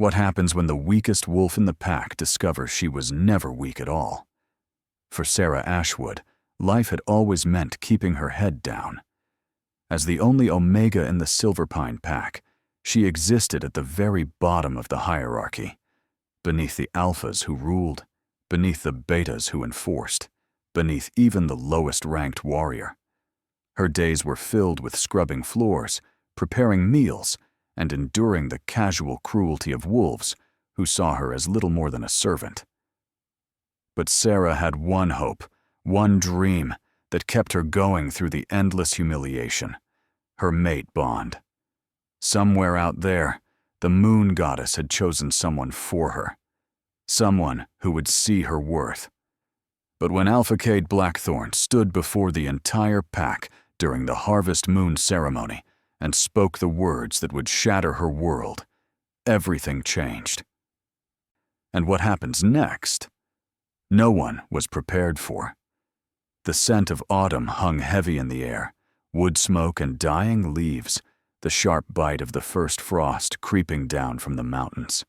What happens when the weakest wolf in the pack discovers she was never weak at all? For Sarah Ashwood, life had always meant keeping her head down. As the only omega in the Silverpine pack, she existed at the very bottom of the hierarchy, beneath the alphas who ruled, beneath the betas who enforced, beneath even the lowest-ranked warrior. Her days were filled with scrubbing floors, preparing meals, and enduring the casual cruelty of wolves who saw her as little more than a servant. But Sarah had one hope, one dream that kept her going through the endless humiliation: her mate bond. Somewhere out there, the moon goddess had chosen someone for her, someone who would see her worth. But when Alpha Cade Blackthorn stood before the entire pack during the Harvest Moon ceremony and spoke the words that would shatter her world, everything changed. And what happens next? No one was prepared for. The scent of autumn hung heavy in the air, wood smoke and dying leaves, the sharp bite of the first frost creeping down from the mountains.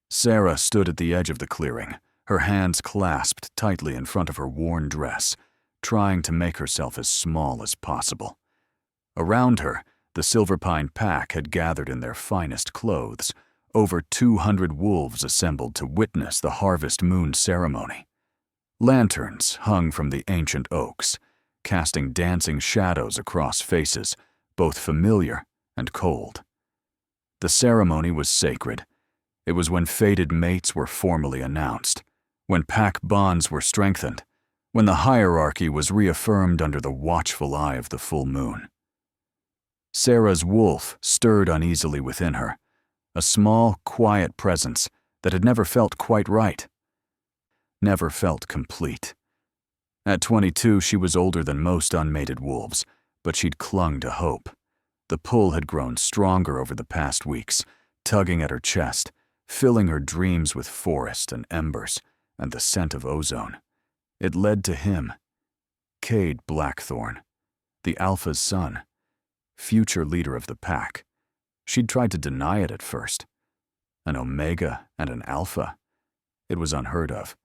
Sarah stood at the edge of the clearing, her hands clasped tightly in front of her worn dress, trying to make herself as small as possible. Around her, the Silverpine pack had gathered in their finest clothes, over 200 wolves assembled to witness the Harvest Moon ceremony. Lanterns hung from the ancient oaks, casting dancing shadows across faces, both familiar and cold. The ceremony was sacred. It was when fated mates were formally announced, when pack bonds were strengthened, when the hierarchy was reaffirmed under the watchful eye of the full moon. Sarah's wolf stirred uneasily within her, a small, quiet presence that had never felt quite right, never felt complete. At 22, she was older than most unmated wolves, but she'd clung to hope. The pull had grown stronger over the past weeks, tugging at her chest, filling her dreams with forest and embers and the scent of ozone. It led to him, Cade Blackthorn, the Alpha's son, future leader of the pack. She'd tried to deny it at first. An Omega and an Alpha. It was unheard of.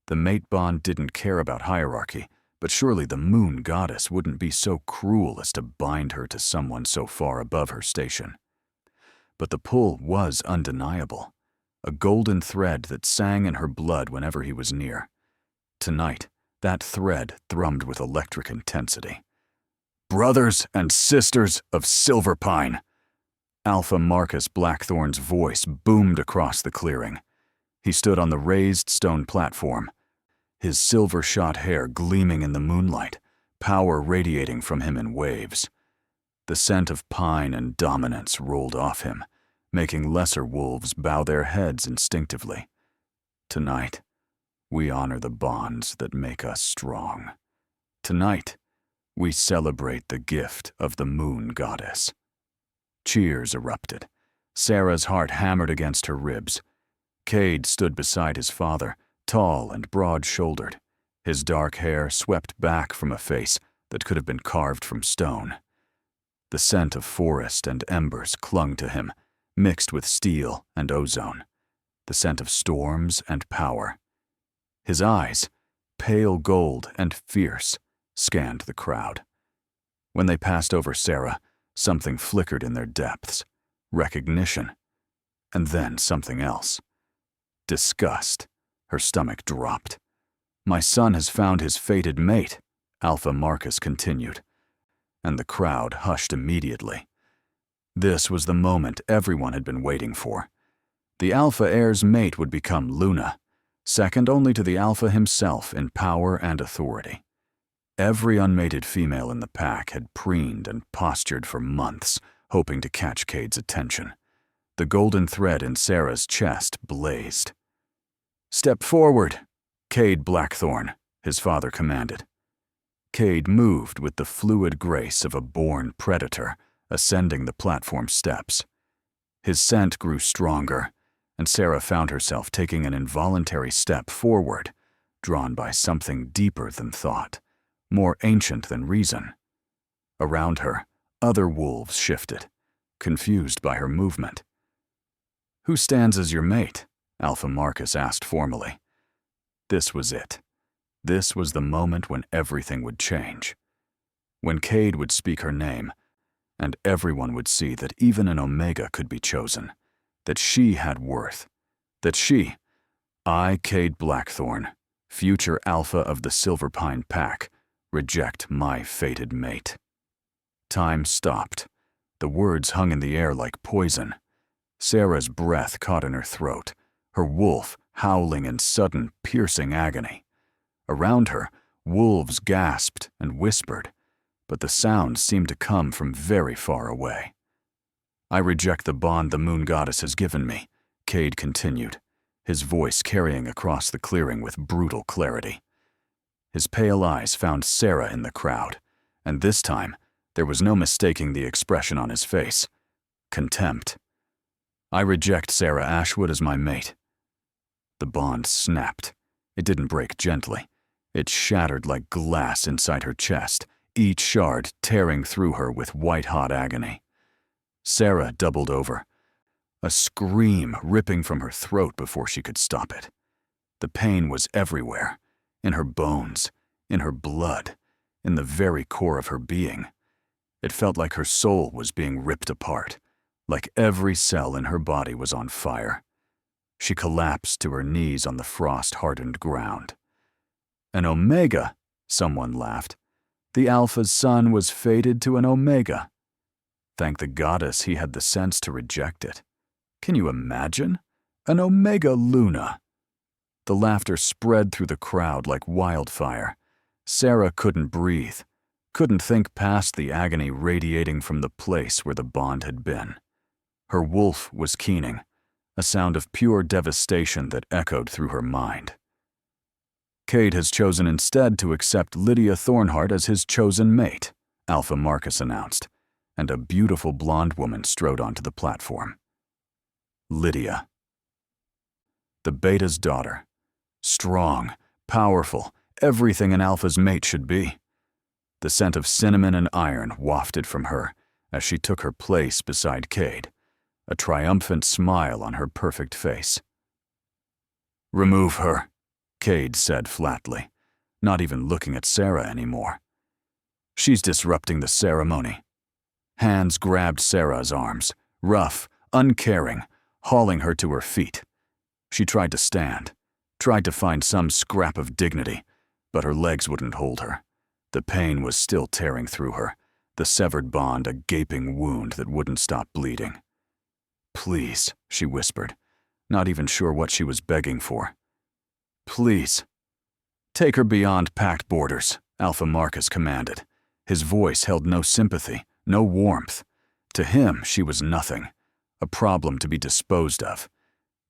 The mate bond didn't care about hierarchy, but surely the moon goddess wouldn't be so cruel as to bind her to someone so far above her station. But the pull was undeniable, a golden thread that sang in her blood whenever he was near. Tonight, that thread thrummed with electric intensity. "Brothers and sisters of Silverpine!" Alpha Marcus Blackthorn's voice boomed across the clearing. He stood on the raised stone platform, his silver-shot hair gleaming in the moonlight, power radiating from him in waves. The scent of pine and dominance rolled off him, making lesser wolves bow their heads instinctively. Tonight, we honor the bonds that make us strong. Tonight, we celebrate the gift of the moon goddess. Cheers erupted. Sarah's heart hammered against her ribs. Cade stood beside his father, tall and broad-shouldered, his dark hair swept back from a face that could have been carved from stone. The scent of forest and embers clung to him, mixed with steel and ozone, the scent of storms and power. His eyes, pale gold and fierce, scanned the crowd. When they passed over Sarah, something flickered in their depths, recognition, and then something else. Disgust. Her stomach dropped. "My son has found his fated mate," Alpha Marcus continued, and the crowd hushed immediately. This was the moment everyone had been waiting for. The Alpha heir's mate would become Luna, second only to the Alpha himself in power and authority. Every unmated female in the pack had preened and postured for months, hoping to catch Cade's attention. The golden thread in Sarah's chest blazed. "Step forward, Cade Blackthorn," his father commanded. Cade moved with the fluid grace of a born predator, ascending the platform steps. His scent grew stronger, and Sarah found herself taking an involuntary step forward, drawn by something deeper than thought, more ancient than reason. Around her, other wolves shifted, confused by her movement. "Who stands as your mate?" Alpha Marcus asked formally. This was it. This was the moment when everything would change. When Cade would speak her name, and everyone would see that even an Omega could be chosen, that she had worth, that she, I, Cade Blackthorn, future Alpha of the Silverpine Pack, reject my fated mate. Time stopped. The words hung in the air like poison. Sarah's breath caught in her throat, her wolf howling in sudden, piercing agony. Around her, wolves gasped and whispered, but the sounds seemed to come from very far away. "I reject the bond the moon goddess has given me," Cade continued, his voice carrying across the clearing with brutal clarity. His pale eyes found Sarah in the crowd, and this time there was no mistaking the expression on his face. Contempt. "I reject Sarah Ashwood as my mate." The bond snapped. It didn't break gently. It shattered like glass inside her chest, each shard tearing through her with white-hot agony. Sarah doubled over, a scream ripping from her throat before she could stop it. The pain was everywhere, in her bones, in her blood, in the very core of her being. It felt like her soul was being ripped apart, like every cell in her body was on fire. She collapsed to her knees on the frost-hardened ground. "An Omega," someone laughed. "The Alpha's son was fated to an Omega." Thank the goddess he had the sense to reject it. Can you imagine? An Omega Luna. The laughter spread through the crowd like wildfire. Sarah couldn't breathe, couldn't think past the agony radiating from the place where the bond had been. Her wolf was keening, a sound of pure devastation that echoed through her mind. "Cade has chosen instead to accept Lydia Thornhart as his chosen mate," Alpha Marcus announced, and a beautiful blonde woman strode onto the platform. Lydia. The Beta's daughter. Strong, powerful, everything an Alpha's mate should be. The scent of cinnamon and iron wafted from her as she took her place beside Cade, a triumphant smile on her perfect face. "Remove her," Cade said flatly, not even looking at Sarah anymore. "She's disrupting the ceremony." Hands grabbed Sarah's arms, rough, uncaring, hauling her to her feet. She tried to stand, tried to find some scrap of dignity, but her legs wouldn't hold her. The pain was still tearing through her, the severed bond a gaping wound that wouldn't stop bleeding. "Please," she whispered, not even sure what she was begging for. "Please." "Take her beyond pact borders," Alpha Marcus commanded. His voice held no sympathy, no warmth. To him, she was nothing, a problem to be disposed of.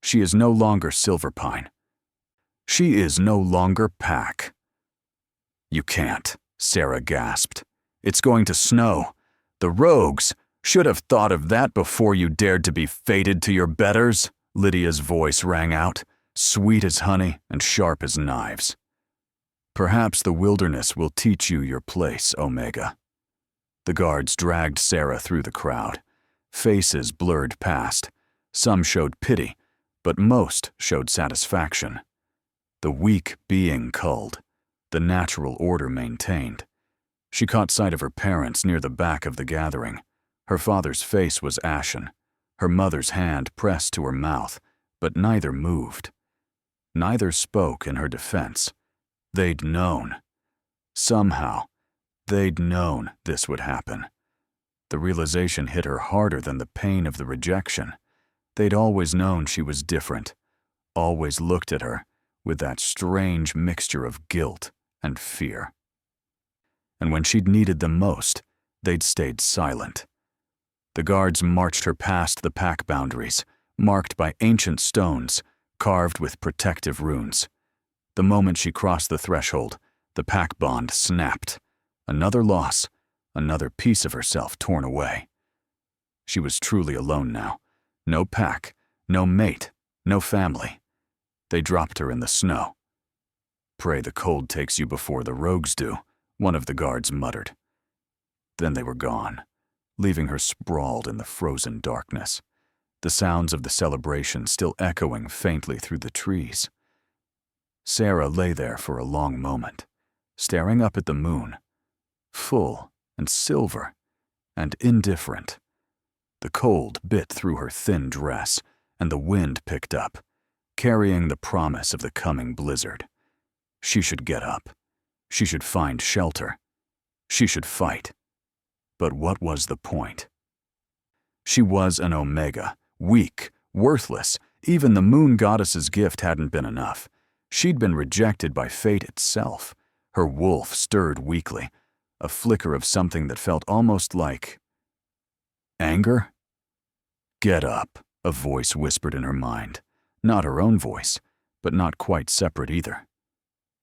She is no longer Silverpine. She is no longer Pack. "You can't," Sarah gasped. "It's going to snow. The rogues should have thought of that before you dared to be fated to your betters," Lydia's voice rang out, sweet as honey and sharp as knives. "Perhaps the wilderness will teach you your place, Omega." The guards dragged Sarah through the crowd. Faces blurred past. Some showed pity, but most showed satisfaction. The weak being culled, the natural order maintained. She caught sight of her parents near the back of the gathering. Her father's face was ashen, her mother's hand pressed to her mouth, but neither moved. Neither spoke in her defense. They'd known. Somehow, they'd known this would happen. The realization hit her harder than the pain of the rejection. They'd always known she was different, always looked at her with that strange mixture of guilt and fear. And when she'd needed them most, they'd stayed silent. The guards marched her past the pack boundaries, marked by ancient stones, carved with protective runes. The moment she crossed the threshold, the pack bond snapped. Another loss, another piece of herself torn away. She was truly alone now. No pack, no mate, no family. They dropped her in the snow. "Pray the cold takes you before the rogues do," one of the guards muttered. Then they were gone, leaving her sprawled in the frozen darkness. the sounds of the celebration still echoing faintly through the trees. Sarah lay there for a long moment, staring up at the moon, full and silver and indifferent. The cold bit through her thin dress, and the wind picked up, carrying the promise of the coming blizzard. She should get up. She should find shelter. She should fight. But what was the point? She was an Omega, weak, worthless. Even the moon goddess's gift hadn't been enough. She'd been rejected by fate itself. Her wolf stirred weakly, a flicker of something that felt almost like anger. Get up, a voice whispered in her mind. Not her own voice, but not quite separate either.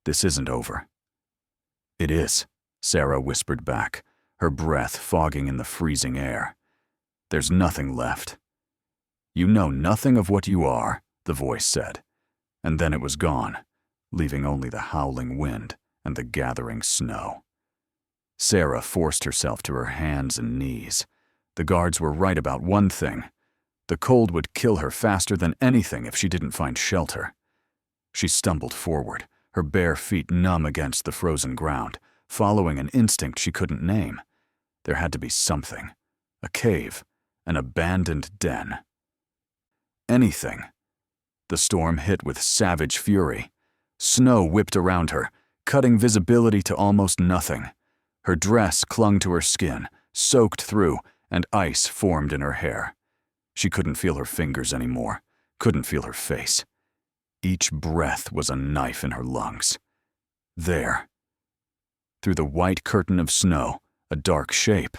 This isn't over. It is, Sarah whispered back, her breath fogging in the freezing air. There's nothing left. You know nothing of what you are, the voice said, and then it was gone, leaving only the howling wind and the gathering snow. Sarah forced herself to her hands and knees. The guards were right about one thing. The cold would kill her faster than anything if she didn't find shelter. She stumbled forward, her bare feet numb against the frozen ground, following an instinct she couldn't name. There had to be something. A cave, an abandoned den. Anything. The storm hit with savage fury. Snow whipped around her, cutting visibility to almost nothing. Her dress clung to her skin, soaked through, and ice formed in her hair. She couldn't feel her fingers anymore, couldn't feel her face. Each breath was a knife in her lungs. There. Through the white curtain of snow, a dark shape.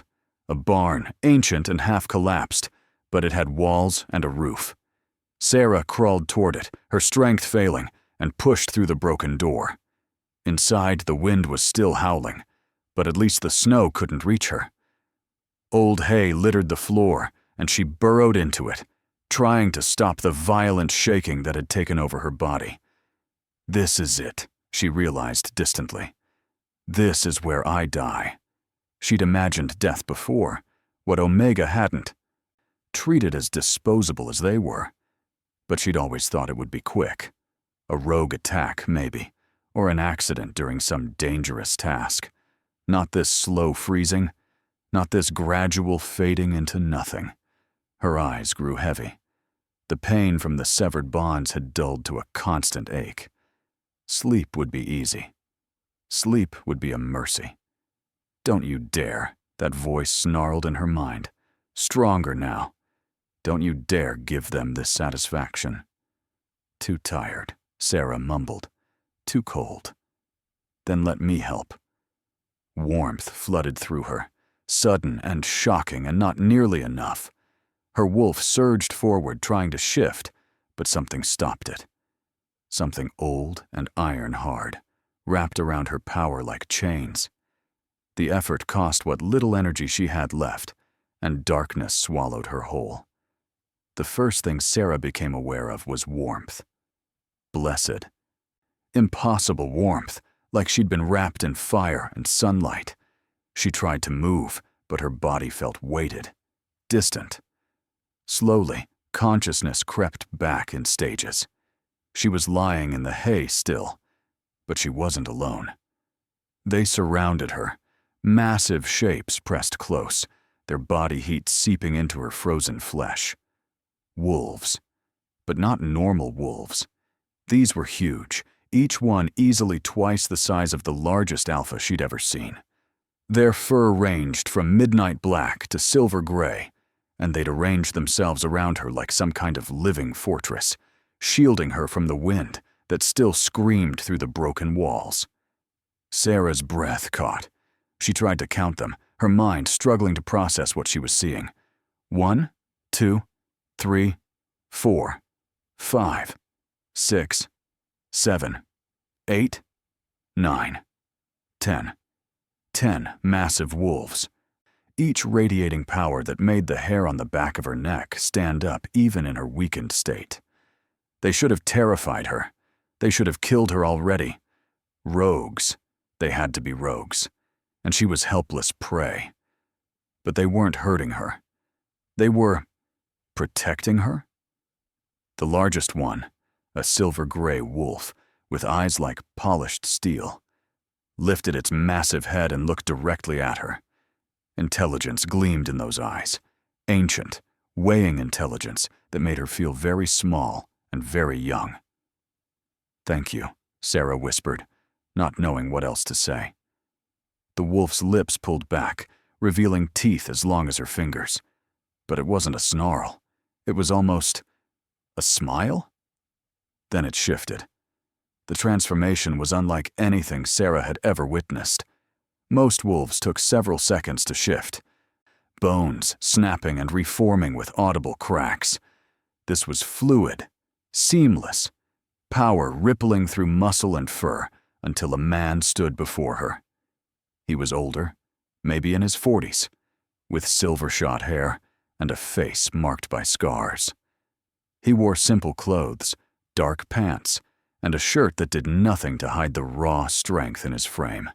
A barn, ancient and half-collapsed, but it had walls and a roof. Sarah crawled toward it, her strength failing, and pushed through the broken door. Inside, the wind was still howling, but at least the snow couldn't reach her. Old hay littered the floor, and she burrowed into it, trying to stop the violent shaking that had taken over her body. This is it, she realized distantly. This is where I die. She'd imagined death before, what Omega hadn't. Treated as disposable as they were. But she'd always thought it would be quick. A rogue attack, maybe, or an accident during some dangerous task. Not this slow freezing, not this gradual fading into nothing. Her eyes grew heavy. The pain from the severed bonds had dulled to a constant ache. Sleep would be easy. Sleep would be a mercy. Don't you dare, that voice snarled in her mind. Stronger now. Don't you dare give them this satisfaction. Too tired, Sarah mumbled. Too cold. Then let me help. Warmth flooded through her, sudden and shocking and not nearly enough. Her wolf surged forward trying to shift, but something stopped it. Something old and iron-hard, wrapped around her power like chains. The effort cost what little energy she had left, and darkness swallowed her whole. The first thing Sarah became aware of was warmth. Blessed. Impossible warmth, like she'd been wrapped in fire and sunlight. She tried to move, but her body felt weighted, distant. Slowly, consciousness crept back in stages. She was lying in the hay still, but she wasn't alone. They surrounded her, massive shapes pressed close, their body heat seeping into her frozen flesh. Wolves, but not normal wolves. These were huge, each one easily twice the size of the largest alpha she'd ever seen. Their fur ranged from midnight black to silver gray, and they'd arranged themselves around her like some kind of living fortress, shielding her from the wind that still screamed through the broken walls. Sarah's breath caught. She tried to count them, her mind struggling to process what she was seeing. 1, 2, 3, 4, 5, 6, 7, 8, 9, 10. 10 massive wolves, each radiating power that made the hair on the back of her neck stand up even in her weakened state. They should have terrified her. They should have killed her already. Rogues. They had to be rogues. And she was helpless prey. But they weren't hurting her. They were Protecting her? The largest one, a silver-gray wolf with eyes like polished steel, lifted its massive head and looked directly at her. Intelligence gleamed in those eyes, ancient, weighing intelligence that made her feel very small and very young. "Thank you," Sarah whispered, not knowing what else to say. The wolf's lips pulled back, revealing teeth as long as her fingers. But it wasn't a snarl. It was almost a smile? Then it shifted. The transformation was unlike anything Sarah had ever witnessed. Most wolves took several seconds to shift, bones snapping and reforming with audible cracks. This was fluid, seamless, power rippling through muscle and fur until a man stood before her. He was older, maybe in his 40s, with silver-shot hair and a face marked by scars. He wore simple clothes, dark pants, and a shirt that did nothing to hide the raw strength in his frame.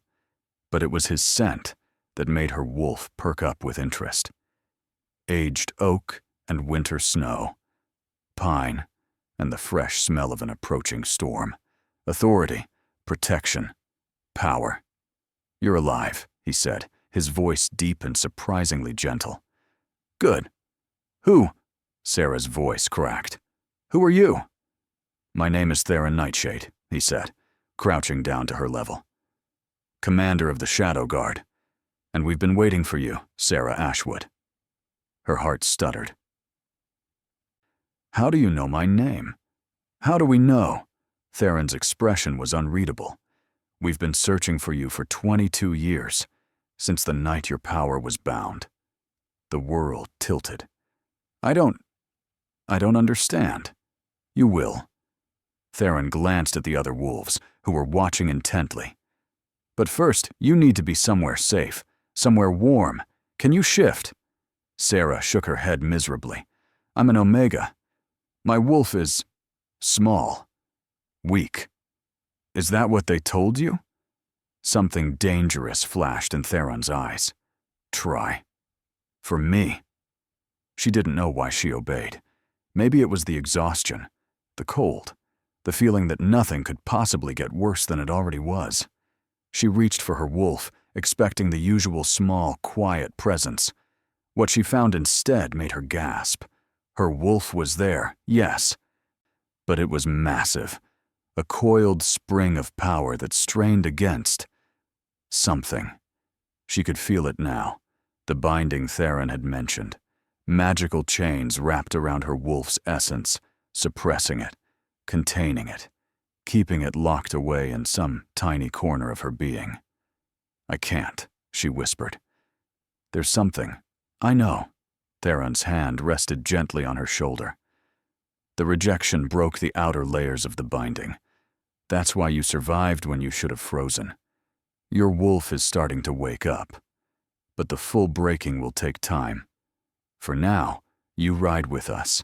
But it was his scent that made her wolf perk up with interest. Aged oak and winter snow, pine, and the fresh smell of an approaching storm. Authority, protection, power. "You're alive," he said, his voice deep and surprisingly gentle. "Good. Who?" Sarah's voice cracked. "Who are you?" "My name is Theron Nightshade," he said, crouching down to her level. "Commander of the Shadow Guard. And we've been waiting for you, Sarah Ashwood." Her heart stuttered. "How do you know my name? How do we know?" Theron's expression was unreadable. "We've been searching for you for 22 years, since the night your power was bound." The world tilted. I don't understand." "You will." Theron glanced at the other wolves, who were watching intently. "But first, you need to be somewhere safe, somewhere warm. Can you shift?" Sarah shook her head miserably. "I'm an Omega. My wolf is small, weak." "Is that what they told you?" Something dangerous flashed in Theron's eyes. "Try. For me." She didn't know why she obeyed. Maybe it was the exhaustion, the cold, the feeling that nothing could possibly get worse than it already was. She reached for her wolf, expecting the usual small, quiet presence. What she found instead made her gasp. Her wolf was there, yes, but it was massive, a coiled spring of power that strained against something. She could feel it now, the binding Theron had mentioned. Magical chains wrapped around her wolf's essence, suppressing it, containing it, keeping it locked away in some tiny corner of her being. "I can't," she whispered. "There's something. I know." Theron's hand rested gently on her shoulder. "The rejection broke the outer layers of the binding. That's why you survived when you should have frozen. Your wolf is starting to wake up. But the full breaking will take time. For now, you ride with us."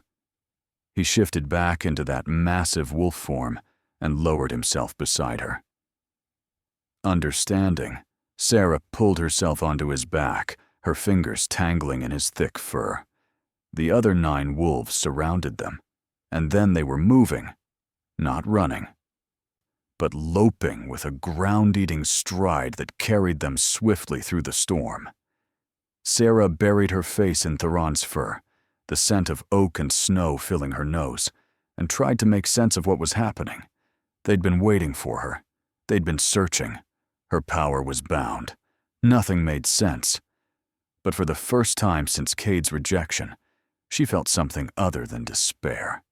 He shifted back into that massive wolf form and lowered himself beside her. Understanding, Sarah pulled herself onto his back, her fingers tangling in his thick fur. The other 9 wolves surrounded them, and then they were moving, not running, but loping with a ground-eating stride that carried them swiftly through the storm. Sarah buried her face in Theron's fur, the scent of oak and snow filling her nose, and tried to make sense of what was happening. They'd been waiting for her. They'd been searching. Her power was bound. Nothing made sense. But for the first time since Cade's rejection, she felt something other than despair.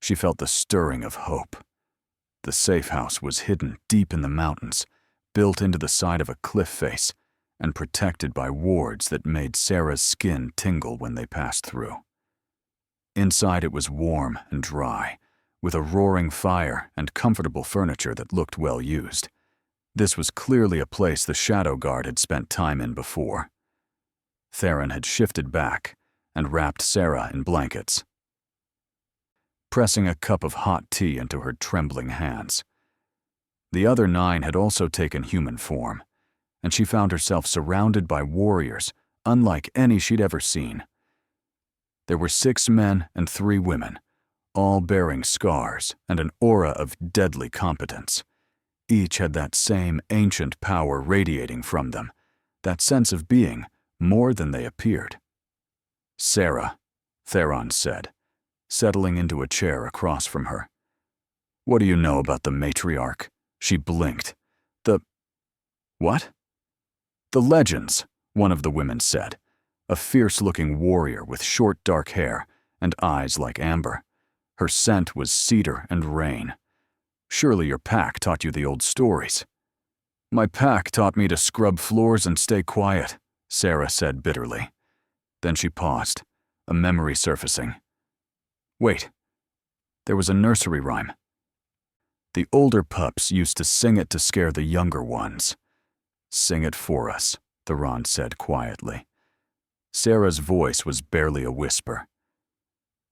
She felt the stirring of hope. The safe house was hidden deep in the mountains, built into the side of a cliff face, and protected by wards that made Sarah's skin tingle when they passed through. Inside it was warm and dry, with a roaring fire and comfortable furniture that looked well used. This was clearly a place the Shadow Guard had spent time in before. Theron had shifted back and wrapped Sarah in blankets, pressing a cup of hot tea into her trembling hands. The other 9 had also taken human form, and she found herself surrounded by warriors unlike any she'd ever seen. There were 6 men and 3 women, all bearing scars and an aura of deadly competence. Each had that same ancient power radiating from them, that sense of being more than they appeared. "Sarah," Theron said, settling into a chair across from her. "What do you know about the matriarch?" She blinked. What?" "The legends," one of the women said, a fierce-looking warrior with short dark hair and eyes like amber. Her scent was cedar and rain. "Surely your pack taught you the old stories." "My pack taught me to scrub floors and stay quiet," Sarah said bitterly. Then she paused, a memory surfacing. "Wait, there was a nursery rhyme. The older pups used to sing it to scare the younger ones." "Sing it for us," Theron said quietly. Sarah's voice was barely a whisper.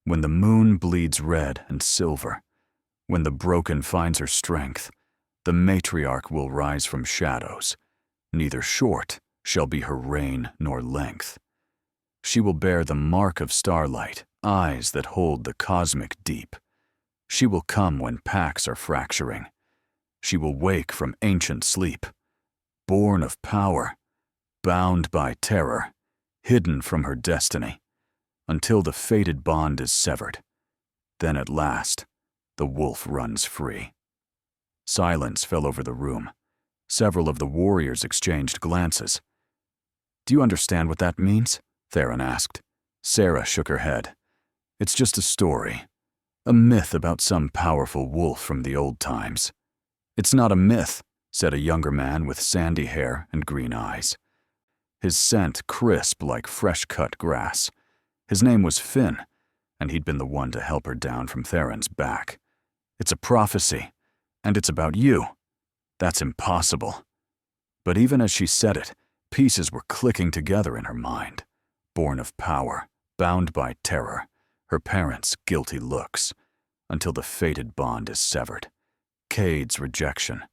"When the moon bleeds red and silver, when the broken finds her strength, the matriarch will rise from shadows. Neither short shall be her reign nor length. She will bear the mark of starlight, eyes that hold the cosmic deep. She will come when packs are fracturing. She will wake from ancient sleep, born of power, bound by terror, hidden from her destiny, until the fated bond is severed. Then at last, the wolf runs free." Silence fell over the room. Several of the warriors exchanged glances. "Do you understand what that means?" Theron asked. Sarah shook her head. "It's just a story. A myth about some powerful wolf from the old times." "It's not a myth," said a younger man with sandy hair and green eyes. His scent crisp like fresh-cut grass. His name was Finn, and he'd been the one to help her down from Theron's back. "It's a prophecy, and it's about you." "That's impossible." But even as she said it, pieces were clicking together in her mind. Born of power, bound by terror, her parents' guilty looks, until the fated bond is severed. Cade's rejection.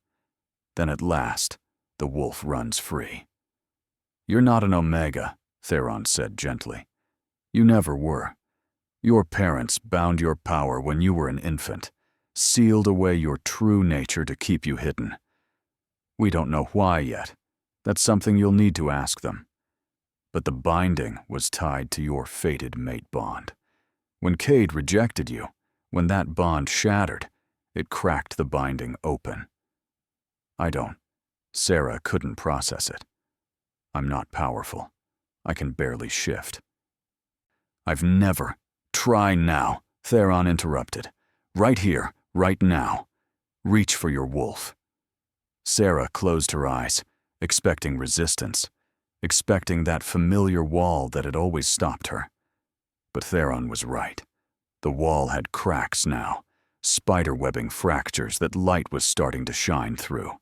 Then at last, the wolf runs free. "You're not an Omega," Theron said gently. "You never were. Your parents bound your power when you were an infant, sealed away your true nature to keep you hidden. We don't know why yet. That's something you'll need to ask them. But the binding was tied to your fated mate bond. When Cade rejected you, when that bond shattered, it cracked the binding open. Sarah couldn't process it. I'm not powerful. I can barely shift." "I've never—" "Try now," Theron interrupted. "Right here, right now. Reach for your wolf." Sarah closed her eyes, expecting resistance, expecting that familiar wall that had always stopped her. But Theron was right. The wall had cracks now, spiderwebbing fractures that light was starting to shine through.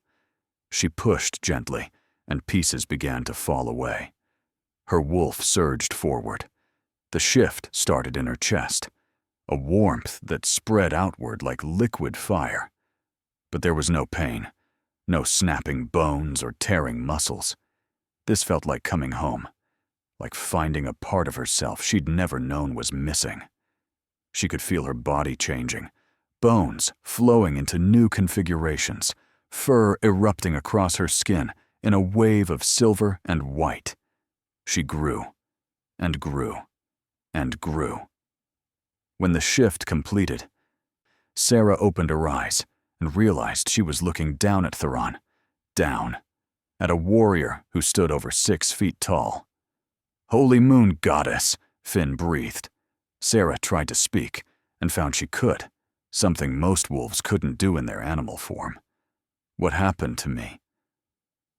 She pushed gently, and pieces began to fall away. Her wolf surged forward. The shift started in her chest, a warmth that spread outward like liquid fire. But there was no pain, no snapping bones or tearing muscles. This felt like coming home, like finding a part of herself she'd never known was missing. She could feel her body changing, bones flowing into new configurations, fur erupting across her skin in a wave of silver and white. She grew, and grew, and grew. When the shift completed, Sarah opened her eyes and realized she was looking down at Theron, down, at a warrior who stood over 6 feet tall. "Holy moon goddess," Finn breathed. Sarah tried to speak and found she could, something most wolves couldn't do in their animal form. "What happened to me?"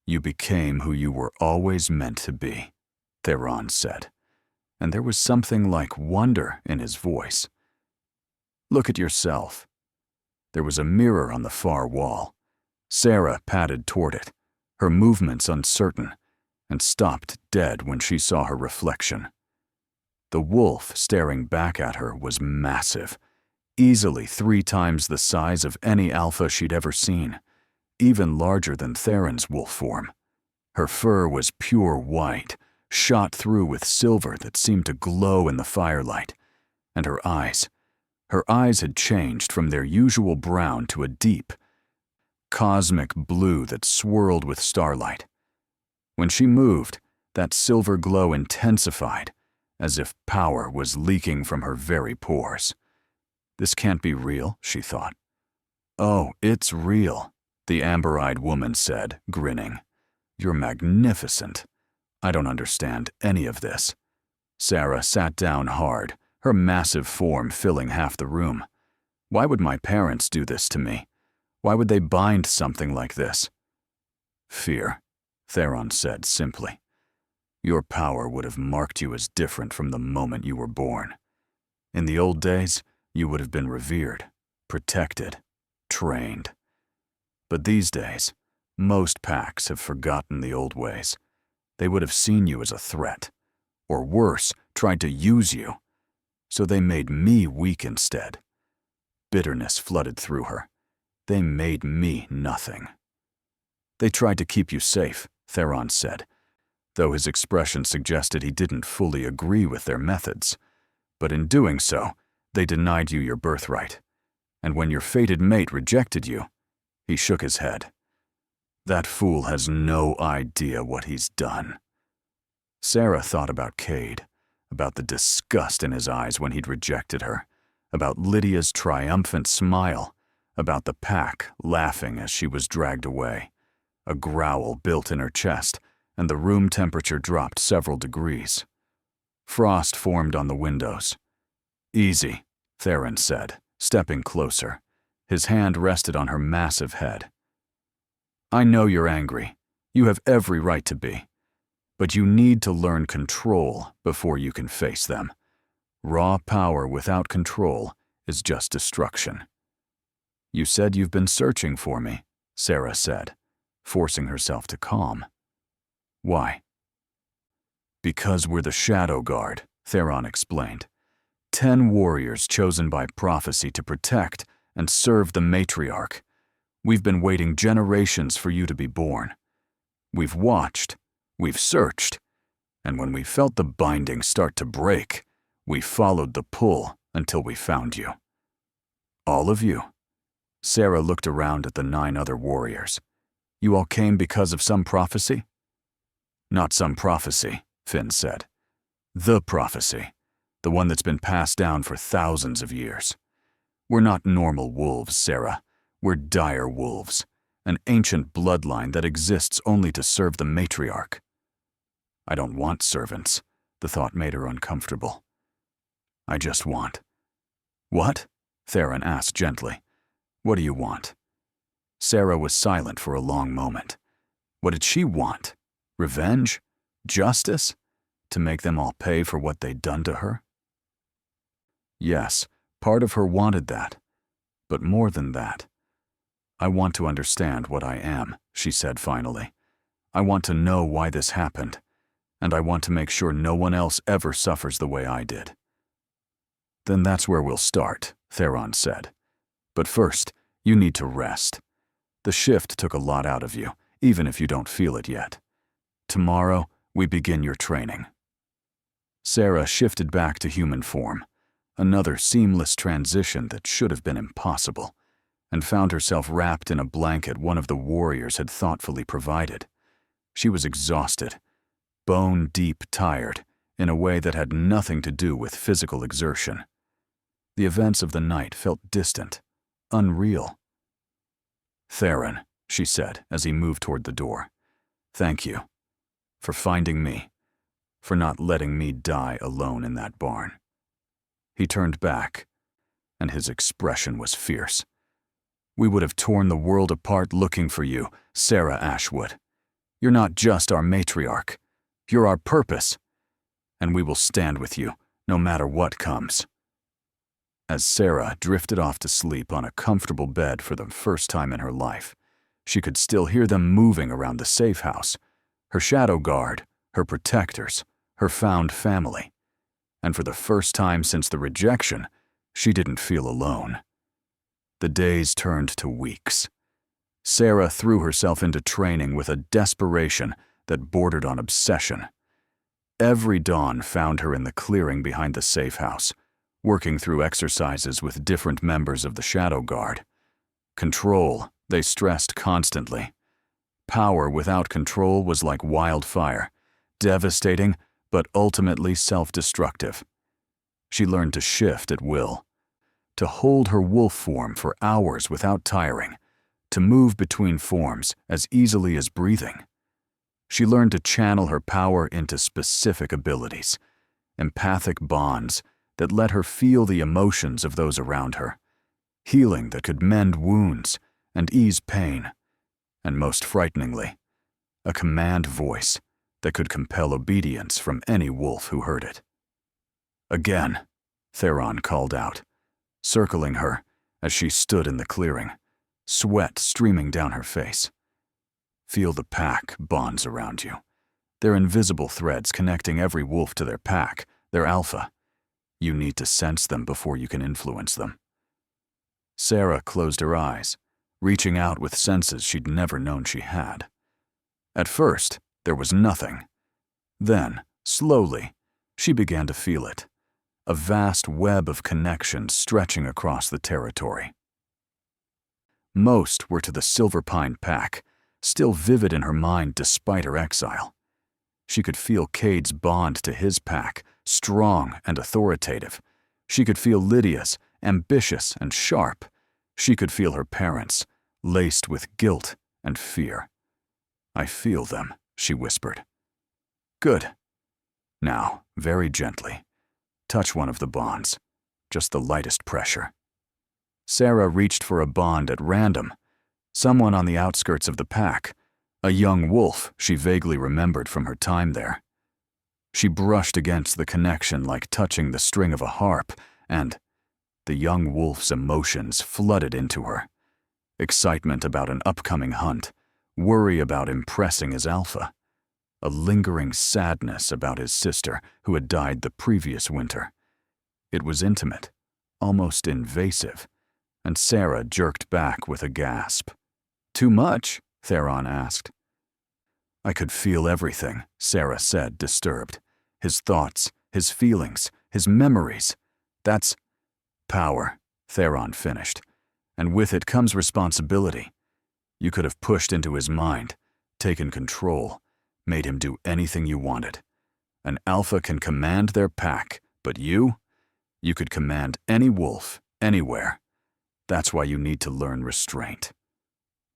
"You became who you were always meant to be," Theron said, and there was something like wonder in his voice. "Look at yourself." There was a mirror on the far wall. Sarah padded toward it, her movements uncertain, and stopped dead when she saw her reflection. The wolf staring back at her was massive, easily 3 times the size of any alpha she'd ever seen, even larger than Theron's wolf form. Her fur was pure white, shot through with silver that seemed to glow in the firelight, and her eyes had changed from their usual brown to a deep, cosmic blue that swirled with starlight. When she moved, that silver glow intensified, as if power was leaking from her very pores. This can't be real, she thought. Oh, it's real, the amber-eyed woman said, grinning. You're magnificent. I don't understand any of this. Sarah sat down hard, her massive form filling half the room. Why would my parents do this to me? Why would they bind something like this? Fear, Theron said simply. Your power would have marked you as different from the moment you were born. In the old days, you would have been revered, protected, trained. But these days, most packs have forgotten the old ways. They would have seen you as a threat, or worse, tried to use you. So they made me weak instead. Bitterness flooded through her. They made me nothing. They tried to keep you safe, Theron said, though his expression suggested he didn't fully agree with their methods. But in doing so, they denied you your birthright. And when your fated mate rejected you, he shook his head. That fool has no idea what he's done. Sarah thought about Cade, about the disgust in his eyes when he'd rejected her, about Lydia's triumphant smile, about the pack laughing as she was dragged away. A growl built in her chest, and the room temperature dropped several degrees. Frost formed on the windows. Easy, Theron said, stepping closer. His hand rested on her massive head. I know you're angry. You have every right to be. But you need to learn control before you can face them. Raw power without control is just destruction. You said you've been searching for me, Sarah said, forcing herself to calm. Why? Because we're the Shadow Guard, Theron explained. 10 warriors chosen by prophecy to protect and serve the matriarch. We've been waiting generations for you to be born. We've watched, we've searched, and when we felt the binding start to break, we followed the pull until we found you. All of you. Sarah looked around at the 9 other warriors. You all came because of some prophecy? Not some prophecy, Finn said. The prophecy. The one that's been passed down for thousands of years. We're not normal wolves, Sarah. We're dire wolves, an ancient bloodline that exists only to serve the matriarch. I don't want servants. The thought made her uncomfortable. I just want. What? Theron asked gently. What do you want? Sarah was silent for a long moment. What did she want? Revenge? Justice? To make them all pay for what they'd done to her? Yes, part of her wanted that. But more than that. I want to understand what I am, she said finally. I want to know why this happened, and I want to make sure no one else ever suffers the way I did. Then that's where we'll start, Theron said. But first, you need to rest. The shift took a lot out of you, even if you don't feel it yet. Tomorrow, we begin your training. Sarah shifted back to human form, another seamless transition that should have been impossible, and found herself wrapped in a blanket one of the warriors had thoughtfully provided. She was exhausted, bone-deep tired, in a way that had nothing to do with physical exertion. The events of the night felt distant, unreal. Theron, she said as he moved toward the door. Thank you. For finding me. For not letting me die alone in that barn. He turned back, and his expression was fierce. We would have torn the world apart looking for you, Sarah Ashwood. You're not just our matriarch. You're our purpose. And we will stand with you, no matter what comes. As Sarah drifted off to sleep on a comfortable bed for the first time in her life, she could still hear them moving around the safe house, her shadow guard, her protectors, her found family. And for the first time since the rejection, she didn't feel alone. The days turned to weeks. Sarah threw herself into training with a desperation that bordered on obsession. Every dawn found her in the clearing behind the safe house, working through exercises with different members of the Shadow Guard. Control, they stressed constantly. Power without control was like wildfire, devastating but ultimately self-destructive. She learned to shift at will, to hold her wolf form for hours without tiring, to move between forms as easily as breathing. She learned to channel her power into specific abilities, empathic bonds that let her feel the emotions of those around her, healing that could mend wounds and ease pain, and most frighteningly, a command voice that could compel obedience from any wolf who heard it. Again, Theron called out, circling her as she stood in the clearing, sweat streaming down her face. Feel the pack bonds around you. They're invisible threads connecting every wolf to their pack, their alpha. You need to sense them before you can influence them. Sarah closed her eyes, reaching out with senses she'd never known she had. At first, there was nothing. Then, slowly, she began to feel it, a vast web of connections stretching across the territory. Most were to the Silverpine pack, still vivid in her mind despite her exile. She could feel Cade's bond to his pack, strong and authoritative. She could feel Lydia's, ambitious and sharp. She could feel her parents', laced with guilt and fear. "I feel them," she whispered. "Good. Now, very gently, touch one of the bonds, just the lightest pressure." Sarah reached for a bond at random, someone on the outskirts of the pack, a young wolf she vaguely remembered from her time there. She brushed against the connection like touching the string of a harp, and the young wolf's emotions flooded into her. Excitement about an upcoming hunt, worry about impressing his alpha, a lingering sadness about his sister who had died the previous winter. It was intimate, almost invasive, and Sarah jerked back with a gasp. "Too much?" Theron asked. "I could feel everything," Sarah said, disturbed. "His thoughts, his feelings, his memories. That's power," Theron finished. "And with it comes responsibility. You could have pushed into his mind, taken control, made him do anything you wanted. An alpha can command their pack, but you could command any wolf, anywhere. That's why you need to learn restraint."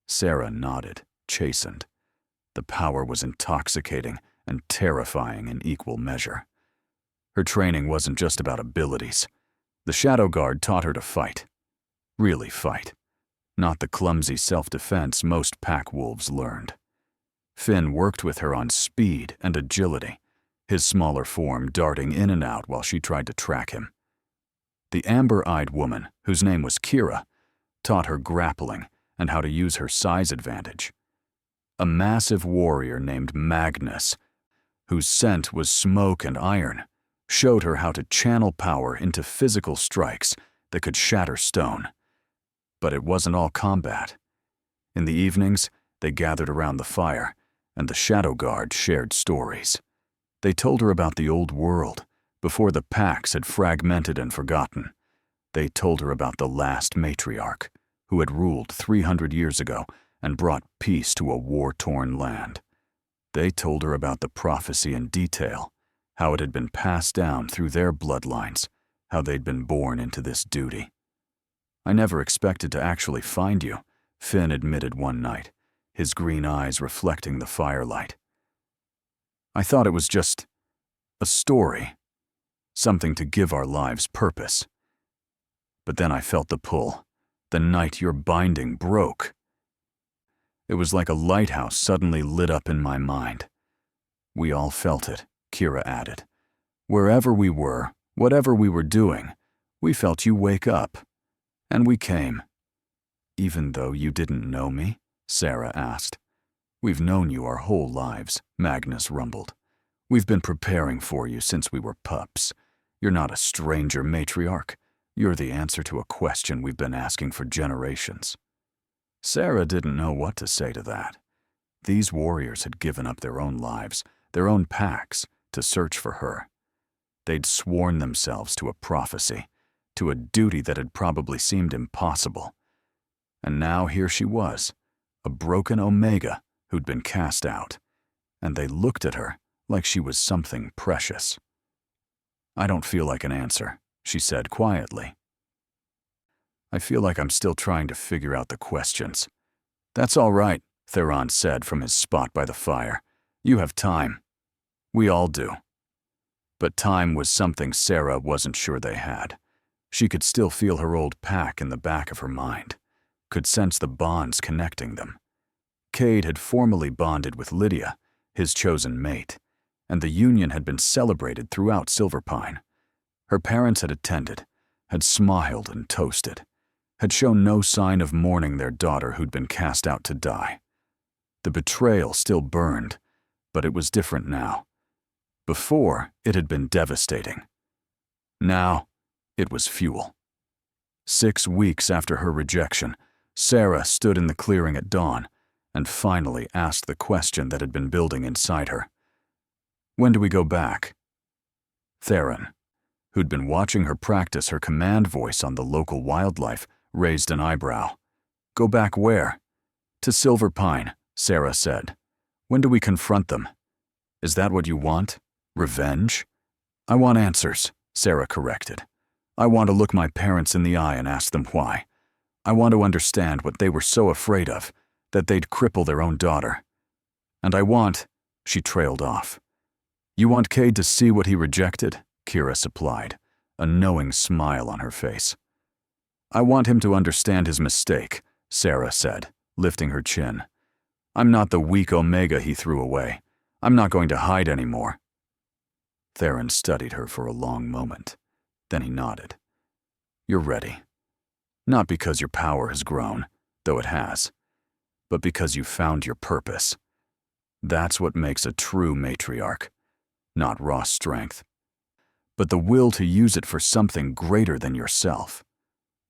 Sarah nodded, chastened. The power was intoxicating and terrifying in equal measure. Her training wasn't just about abilities. The Shadow Guard taught her to fight. Really fight. Not the clumsy self-defense most pack wolves learned. Finn worked with her on speed and agility, his smaller form darting in and out while she tried to track him. The amber-eyed woman, whose name was Kira, taught her grappling and how to use her size advantage. A massive warrior named Magnus, whose scent was smoke and iron, showed her how to channel power into physical strikes that could shatter stone. But it wasn't all combat. In the evenings, they gathered around the fire, and the Shadow Guard shared stories. They told her about the old world, before the packs had fragmented and forgotten. They told her about the last matriarch, who had ruled 300 years ago and brought peace to a war-torn land. They told her about the prophecy in detail, how it had been passed down through their bloodlines, how they'd been born into this duty. "I never expected to actually find you," Finn admitted one night, his green eyes reflecting the firelight. "I thought it was just a story, something to give our lives purpose. But then I felt the pull, the night your binding broke. It was like a lighthouse suddenly lit up in my mind." "We all felt it," Kira added. "Wherever we were, whatever we were doing, we felt you wake up. And we came." "Even though you didn't know me?" Sarah asked. "We've known you our whole lives," Magnus rumbled. "We've been preparing for you since we were pups. You're not a stranger matriarch. You're the answer to a question we've been asking for generations." Sarah didn't know what to say to that. These warriors had given up their own lives, their own packs, to search for her. They'd sworn themselves to a prophecy, to a duty that had probably seemed impossible. And now here she was, a broken Omega who'd been cast out, and they looked at her like she was something precious. "I don't feel like an answer," she said quietly. "I feel like I'm still trying to figure out the questions." "That's all right," Theron said from his spot by the fire. "You have time. We all do." But time was something Sarah wasn't sure they had. She could still feel her old pack in the back of her mind, could sense the bonds connecting them. Cade had formally bonded with Lydia, his chosen mate, and the union had been celebrated throughout Silverpine. Her parents had attended, had smiled and toasted, had shown no sign of mourning their daughter who'd been cast out to die. The betrayal still burned, but it was different now. Before, it had been devastating. Now, it was fuel. 6 weeks after her rejection, Sarah stood in the clearing at dawn and finally asked the question that had been building inside her. "When do we go back?" Theron, who'd been watching her practice her command voice on the local wildlife, raised an eyebrow. "Go back where?" "To Silverpine," Sarah said. "When do we confront them?" "Is that what you want? Revenge?" "I want answers," Sarah corrected. "I want to look my parents in the eye and ask them why. I want to understand what they were so afraid of, that they'd cripple their own daughter. And I want—" She trailed off. "You want Cade to see what he rejected?" Kira supplied, a knowing smile on her face. "I want him to understand his mistake," Sarah said, lifting her chin. "I'm not the weak Omega he threw away. I'm not going to hide anymore." Theron studied her for a long moment. Then he nodded. "You're ready. Not because your power has grown, though it has, but because you've found your purpose. That's what makes a true matriarch. Not raw strength, but the will to use it for something greater than yourself."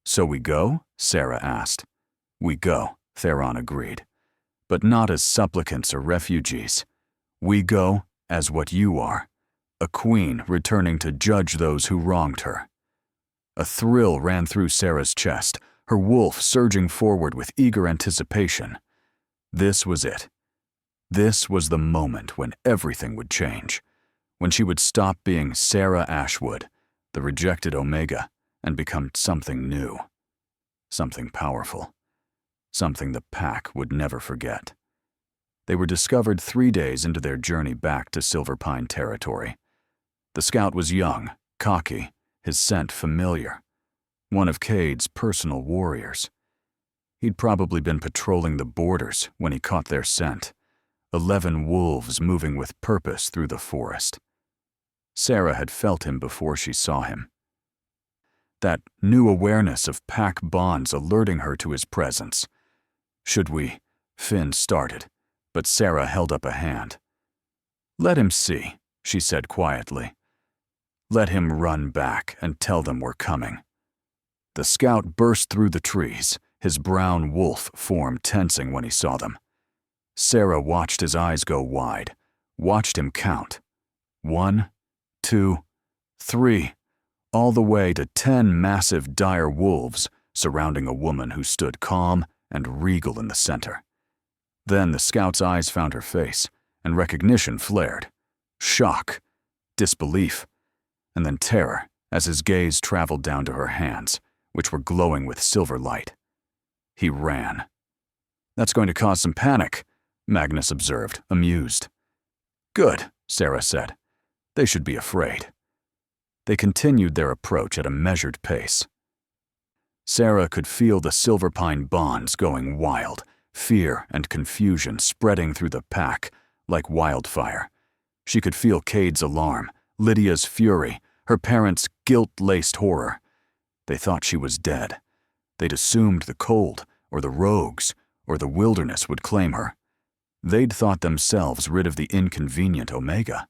"So we go?" Sarah asked. "We go," Theron agreed. "But not as supplicants or refugees. We go as what you are, a queen returning to judge those who wronged her." A thrill ran through Sarah's chest, her wolf surging forward with eager anticipation. This was it. This was the moment when everything would change, when she would stop being Sarah Ashwood, the rejected Omega, and become something new, something powerful, something the pack would never forget. They were discovered 3 days into their journey back to Silverpine territory. The scout was young, cocky, his scent familiar, one of Cade's personal warriors. He'd probably been patrolling the borders when he caught their scent, 11 wolves moving with purpose through the forest. Sarah had felt him before she saw him. That new awareness of pack bonds alerting her to his presence. "Should we?" Finn started, but Sarah held up a hand. "Let him see," she said quietly. "Let him run back and tell them we're coming." The scout burst through the trees, his brown wolf form tensing when he saw them. Sarah watched his eyes go wide, watched him count. 1, 2, 3, all the way to 10 massive dire wolves surrounding a woman who stood calm and regal in the center. Then the scout's eyes found her face, and recognition flared. Shock, disbelief, and then terror as his gaze traveled down to her hands, which were glowing with silver light. He ran. "That's going to cause some panic," Magnus observed, amused. "Good," Sarah said. "They should be afraid." They continued their approach at a measured pace. Sarah could feel the Silverpine bonds going wild, fear and confusion spreading through the pack like wildfire. She could feel Cade's alarm, Lydia's fury, her parents' guilt-laced horror. They thought she was dead. They'd assumed the cold, or the rogues, or the wilderness would claim her. They'd thought themselves rid of the inconvenient Omega.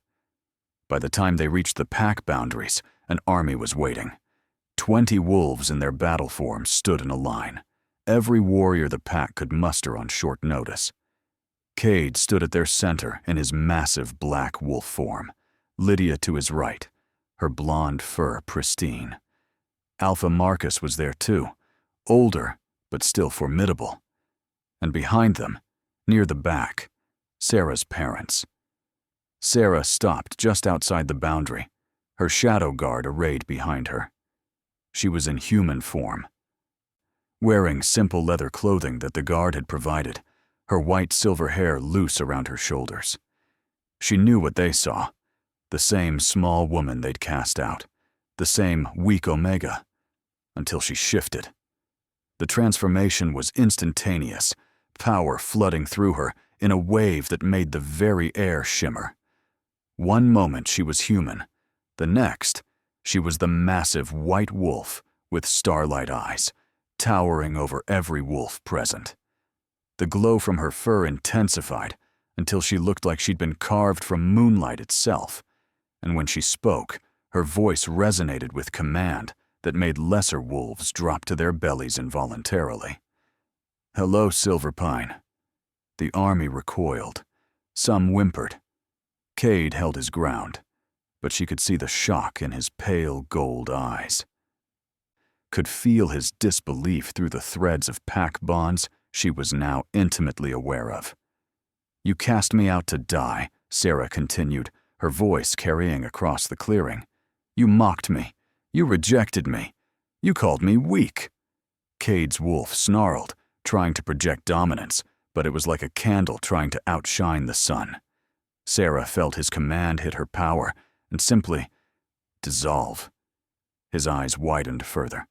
By the time they reached the pack boundaries, an army was waiting. 20 wolves in their battle forms stood in a line, every warrior the pack could muster on short notice. Cade stood at their center in his massive black wolf form, Lydia to his right, her blonde fur pristine. Alpha Marcus was there too, older, but still formidable. And behind them, near the back, Sarah's parents. Sarah stopped just outside the boundary, her shadow guard arrayed behind her. She was in human form. Wearing simple leather clothing that the guard had provided, her white silver hair loose around her shoulders. She knew what they saw, the same small woman they'd cast out, the same weak Omega, until she shifted. The transformation was instantaneous, power flooding through her in a wave that made the very air shimmer. One moment she was human, the next, she was the massive white wolf with starlight eyes, towering over every wolf present. The glow from her fur intensified until she looked like she'd been carved from moonlight itself, and when she spoke, her voice resonated with command that made lesser wolves drop to their bellies involuntarily. "Hello, Silverpine." The army recoiled. Some whimpered. Cade held his ground, but she could see the shock in his pale gold eyes. Could feel his disbelief through the threads of pack bonds she was now intimately aware of. "You cast me out to die," Sarah continued, her voice carrying across the clearing. "You mocked me. You rejected me. You called me weak." Cade's wolf snarled, trying to project dominance, but it was like a candle trying to outshine the sun. Sarah felt his command hit her power and simply dissolve. His eyes widened further.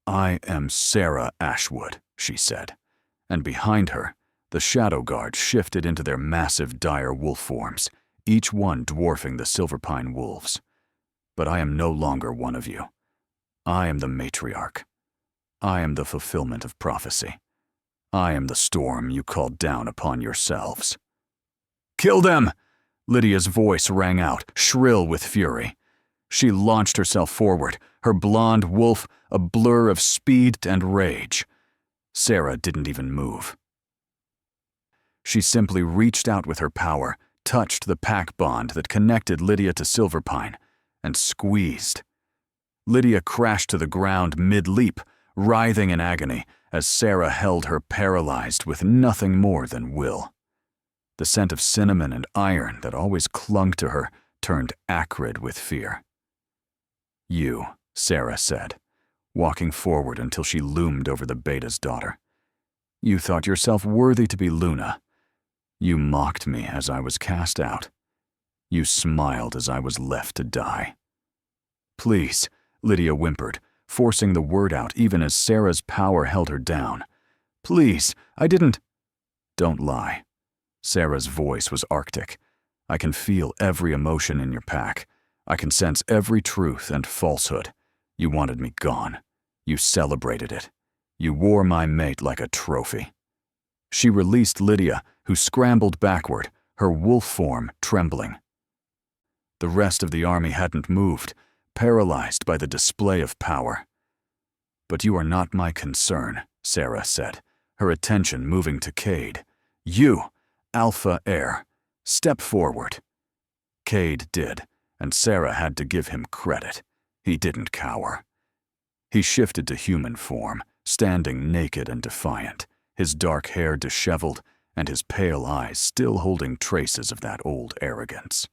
"I am Sarah Ashwood," she said, and behind her, the shadow guard shifted into their massive dire wolf forms, each one dwarfing the Silverpine wolves. "But I am no longer one of you. I am the matriarch. I am the fulfillment of prophecy. I am the storm you called down upon yourselves." "Kill them!" Lydia's voice rang out, shrill with fury. She launched herself forward, her blonde wolf a blur of speed and rage. Sarah didn't even move. She simply reached out with her power, touched the pack bond that connected Lydia to Silverpine, and squeezed. Lydia crashed to the ground mid-leap, writhing in agony as Sarah held her paralyzed with nothing more than will. The scent of cinnamon and iron that always clung to her turned acrid with fear. "You," Sarah said, walking forward until she loomed over the Beta's daughter. "You thought yourself worthy to be Luna. You mocked me as I was cast out. You smiled as I was left to die." "Please," Lydia whimpered, forcing the word out even as Sarah's power held her down. "Please, I didn't—" "Don't lie." Sarah's voice was arctic. "I can feel every emotion in your pack. I can sense every truth and falsehood. You wanted me gone. You celebrated it. You wore my mate like a trophy." She released Lydia, who scrambled backward, her wolf form trembling. The rest of the army hadn't moved, paralyzed by the display of power. "But you are not my concern," Sarah said, her attention moving to Cade. "You, Alpha Heir, step forward." Cade did, and Sarah had to give him credit. He didn't cower. He shifted to human form, standing naked and defiant, his dark hair disheveled and his pale eyes still holding traces of that old arrogance.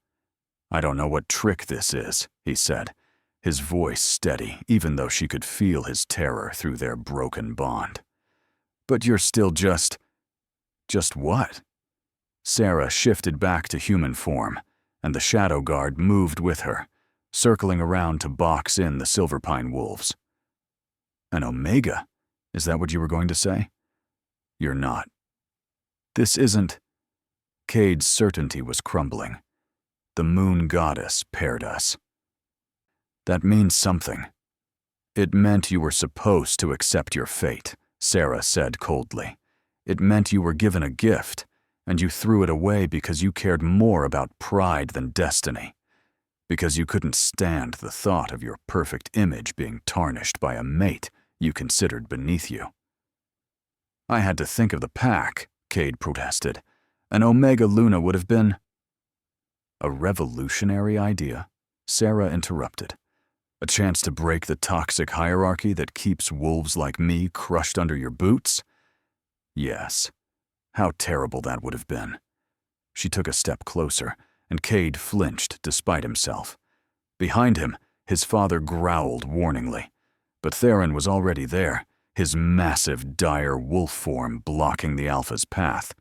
"I don't know what trick this is," he said, his voice steady even though she could feel his terror through their broken bond. "But you're still just what?" Sarah shifted back to human form, and the shadow guard moved with her, circling around to box in the Silverpine wolves. "An Omega? Is that what you were going to say?" "You're not." "This isn't—" Cade's certainty was crumbling. "The moon goddess paired us." "That means something." "It meant you were supposed to accept your fate," Sarah said coldly. "It meant you were given a gift, and you threw it away because you cared more about pride than destiny, because you couldn't stand the thought of your perfect image being tarnished by a mate you considered beneath you." "I had to think of the pack," Cade protested. "An Omega Luna would have been—" A revolutionary idea? Sarah interrupted. A chance to break the toxic hierarchy that keeps wolves like me crushed under your boots? Yes. How terrible that would have been. She took a step closer, and Cade flinched despite himself. Behind him, his father growled warningly, but Theron was already there, his massive, dire wolf form blocking the Alpha's path.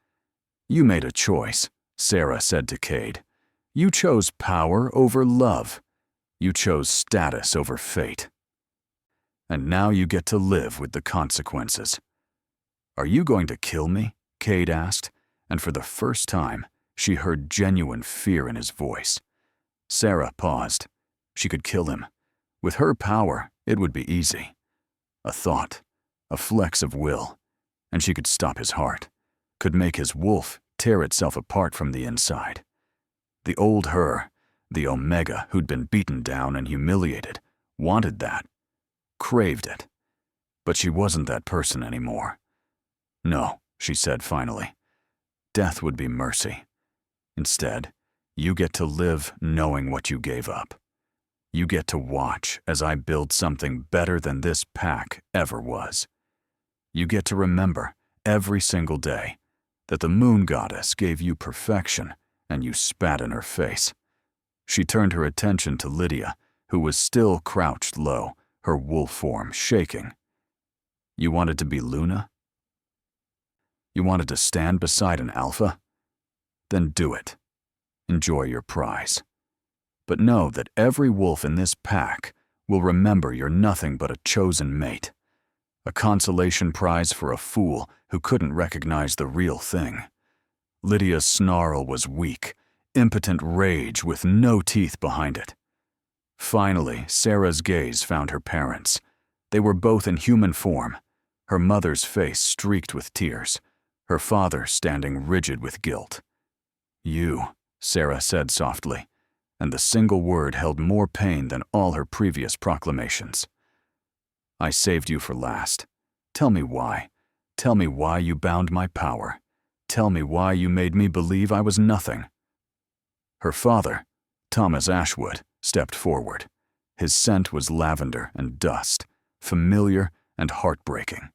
You made a choice, Sarah said to Cade. You chose power over love. You chose status over fate. And now you get to live with the consequences. Are you going to kill me? Cade asked, and for the first time, she heard genuine fear in his voice. Sarah paused. She could kill him. With her power, it would be easy. A thought, a flex of will, and she could stop his heart, could make his wolf tear itself apart from the inside. The old her, the Omega who'd been beaten down and humiliated, wanted that, craved it. But she wasn't that person anymore. No, she said finally. Death would be mercy. Instead, you get to live knowing what you gave up. You get to watch as I build something better than this pack ever was. You get to remember every single day that the moon goddess gave you perfection and you spat in her face. She turned her attention to Lydia, who was still crouched low, her wolf form shaking. You wanted to be Luna? You wanted to stand beside an alpha? Then do it. Enjoy your prize. But know that every wolf in this pack will remember you're nothing but a chosen mate. A consolation prize for a fool who couldn't recognize the real thing. Lydia's snarl was weak, impotent rage with no teeth behind it. Finally, Sarah's gaze found her parents. They were both in human form, her mother's face streaked with tears, her father standing rigid with guilt. You, Sarah said softly, and the single word held more pain than all her previous proclamations. I saved you for last. Tell me why. Tell me why you bound my power. Tell me why you made me believe I was nothing. Her father, Thomas Ashwood, stepped forward. His scent was lavender and dust, familiar and heartbreaking.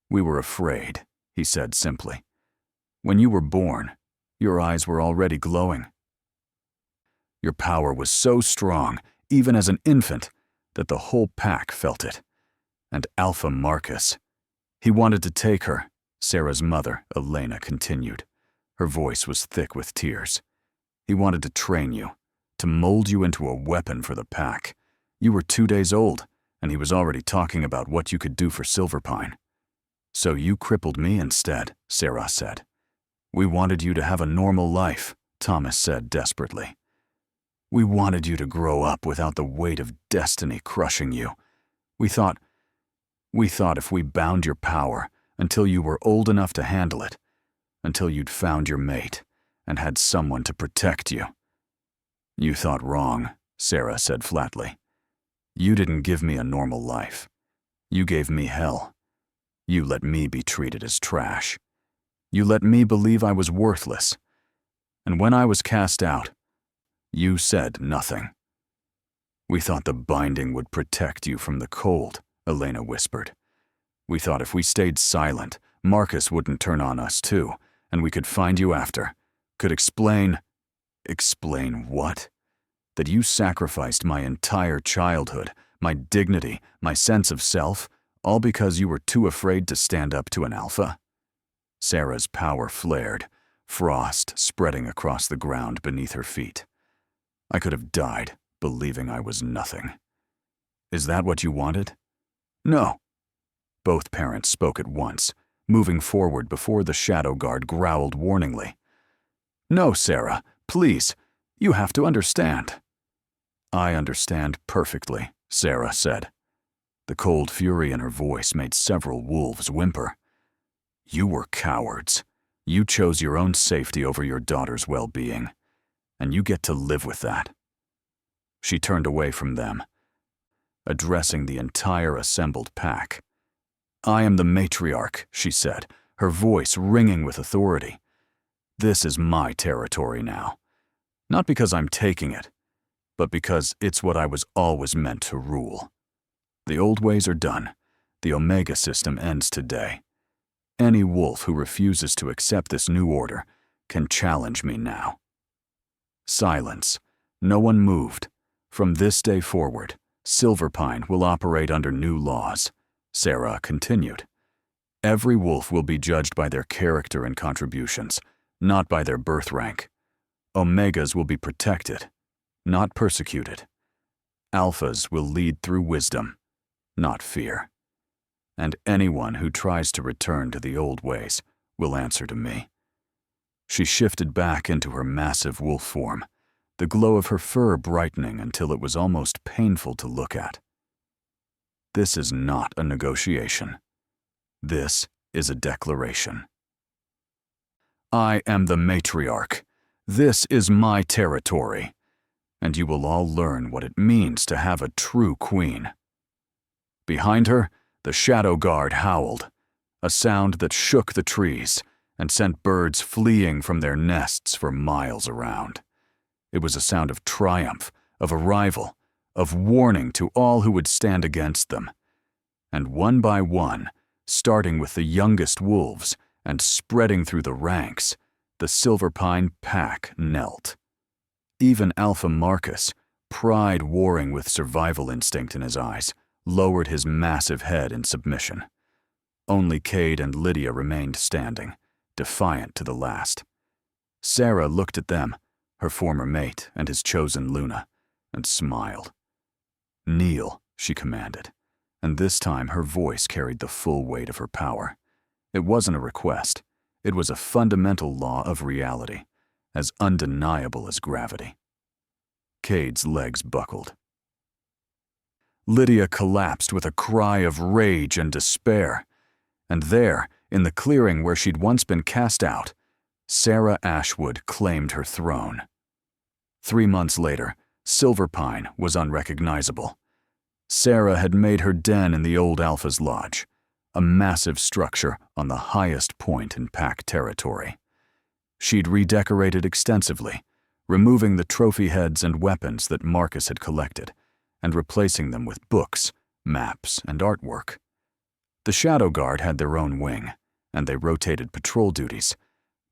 We were afraid, he said simply. When you were born, your eyes were already glowing. Your power was so strong, even as an infant, that the whole pack felt it. And Alpha Marcus. He wanted to take her, Sarah's mother, Elena, continued. Her voice was thick with tears. He wanted to train you, to mold you into a weapon for the pack. You were 2 days old, and he was already talking about what you could do for Silverpine. So you crippled me instead, Sarah said. We wanted you to have a normal life, Thomas said desperately. We wanted you to grow up without the weight of destiny crushing you. We thought if we bound your power until you were old enough to handle it, until you'd found your mate and had someone to protect you. You thought wrong, Sarah said flatly. You didn't give me a normal life. You gave me hell. You let me be treated as trash. You let me believe I was worthless. And when I was cast out, you said nothing. We thought the binding would protect you from the cold, Elena whispered. We thought if we stayed silent, Marcus wouldn't turn on us too, and we could find you after, could explain. Explain what? That you sacrificed my entire childhood, my dignity, my sense of self, all because you were too afraid to stand up to an alpha? Sarah's power flared, frost spreading across the ground beneath her feet. I could have died, believing I was nothing. Is that what you wanted? No. Both parents spoke at once, moving forward before the shadow guard growled warningly. No, Sarah, please, you have to understand. I understand perfectly, Sarah said. The cold fury in her voice made several wolves whimper. You were cowards. You chose your own safety over your daughter's well-being, and you get to live with that. She turned away from them, addressing the entire assembled pack. I am the matriarch, she said, her voice ringing with authority. This is my territory now. Not because I'm taking it, but because it's what I was always meant to rule. The old ways are done. The Omega system ends today. Any wolf who refuses to accept this new order can challenge me now. Silence. No one moved. From this day forward, Silverpine will operate under new laws. Sarah continued. Every wolf will be judged by their character and contributions, not by their birth rank. Omegas will be protected, not persecuted. Alphas will lead through wisdom, not fear. And anyone who tries to return to the old ways will answer to me. She shifted back into her massive wolf form, the glow of her fur brightening until it was almost painful to look at. This is not a negotiation. This is a declaration. I am the matriarch. This is my territory, and you will all learn what it means to have a true queen. Behind her, the Shadow Guard howled, a sound that shook the trees and sent birds fleeing from their nests for miles around. It was a sound of triumph, of arrival, of warning to all who would stand against them. And one by one, starting with the youngest wolves and spreading through the ranks, the Silverpine pack knelt. Even Alpha Marcus, pride warring with survival instinct in his eyes, lowered his massive head in submission. Only Cade and Lydia remained standing, defiant to the last. Sarah looked at them, her former mate and his chosen Luna, and smiled. Kneel, she commanded, and this time her voice carried the full weight of her power. It wasn't a request. It was a fundamental law of reality, as undeniable as gravity. Cade's legs buckled. Lydia collapsed with a cry of rage and despair, and there, in the clearing where she'd once been cast out, Sarah Ashwood claimed her throne. 3 months later, Silverpine was unrecognizable. Sarah had made her den in the old Alpha's lodge, a massive structure on the highest point in pack territory. She'd redecorated extensively, removing the trophy heads and weapons that Marcus had collected, and replacing them with books, maps, and artwork. The Shadow Guard had their own wing, and they rotated patrol duties,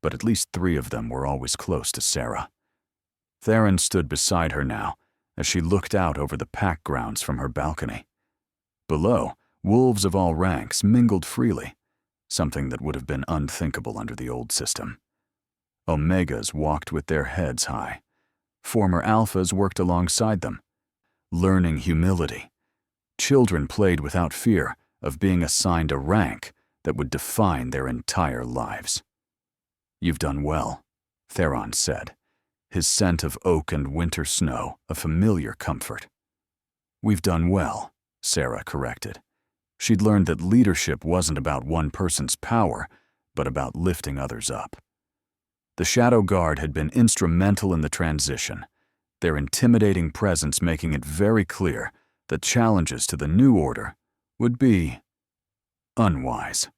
but at least 3 of them were always close to Sarah. Theron stood beside her now, as she looked out over the pack grounds from her balcony. Below, wolves of all ranks mingled freely, something that would have been unthinkable under the old system. Omegas walked with their heads high. Former Alphas worked alongside them, learning humility. Children played without fear of being assigned a rank that would define their entire lives. You've done well, Theron said, his scent of oak and winter snow a familiar comfort. We've done well, Sarah corrected. She'd learned that leadership wasn't about one person's power, but about lifting others up. The Shadow Guard had been instrumental in the transition, their intimidating presence making it very clear that challenges to the new order would be unwise.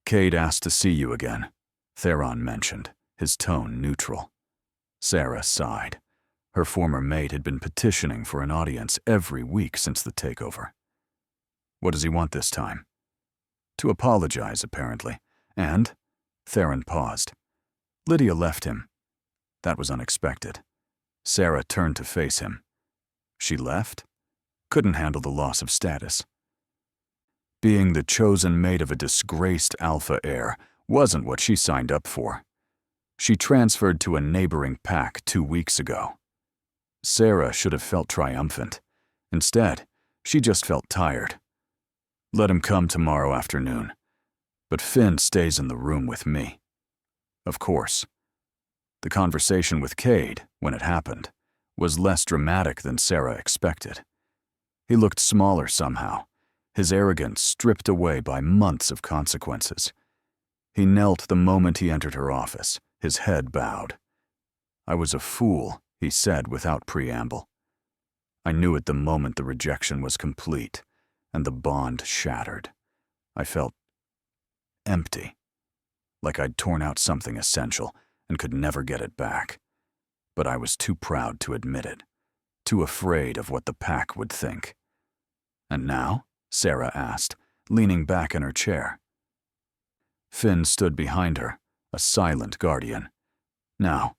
Cade asked to see you again, Theron mentioned, his tone neutral. Sarah sighed. Her former mate had been petitioning for an audience every week since the takeover. What does he want this time? To apologize, apparently, and Theron paused. Lydia left him. That was unexpected. Sarah turned to face him. She left? Couldn't handle the loss of status. Being the chosen mate of a disgraced Alpha heir wasn't what she signed up for. She transferred to a neighboring pack 2 weeks ago. Sarah should have felt triumphant. Instead, she just felt tired. Let him come tomorrow afternoon. But Finn stays in the room with me. Of course. The conversation with Cade, when it happened, was less dramatic than Sarah expected. He looked smaller somehow, his arrogance stripped away by months of consequences. He knelt the moment he entered her office, his head bowed. I was a fool, he said without preamble. I knew at the moment the rejection was complete, and the bond shattered. I felt empty, like I'd torn out something essential and could never get it back. but I was too proud to admit it, too afraid of what the pack would think. "And now?" Sarah asked, leaning back in her chair. Finn stood behind her, a silent guardian. "Now,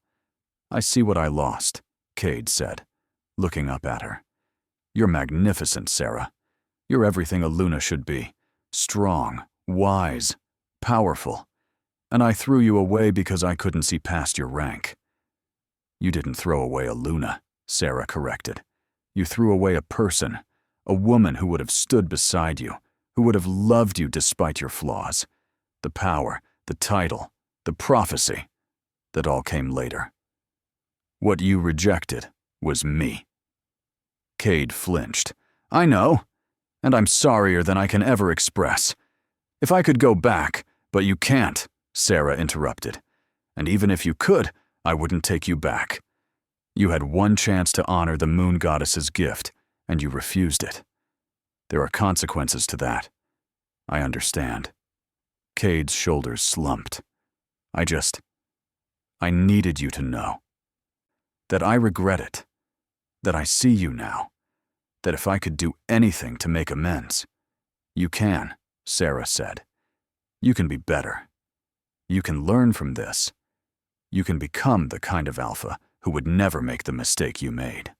I see what I lost," Cade said, looking up at her. "You're magnificent, Sarah. You're everything a Luna should be. Strong, wise, powerful. And I threw you away because I couldn't see past your rank." "You didn't throw away a Luna," Sarah corrected. "You threw away a person, a woman who would have stood beside you, who would have loved you despite your flaws. The power, the title, the prophecy, that all came later. What you rejected was me." Cade flinched. "I know, and I'm sorrier than I can ever express. If I could go back, but you can't," Sarah interrupted. "And even if you could, I wouldn't take you back. You had one chance to honor the moon goddess's gift, and you refused it. There are consequences to that. I understand." Cade's shoulders slumped. I needed you to know. That I regret it. That I see you now. That if I could do anything to make amends." "You can," Sarah said. "You can be better. You can learn from this. You can become the kind of alpha who would never make the mistake you made.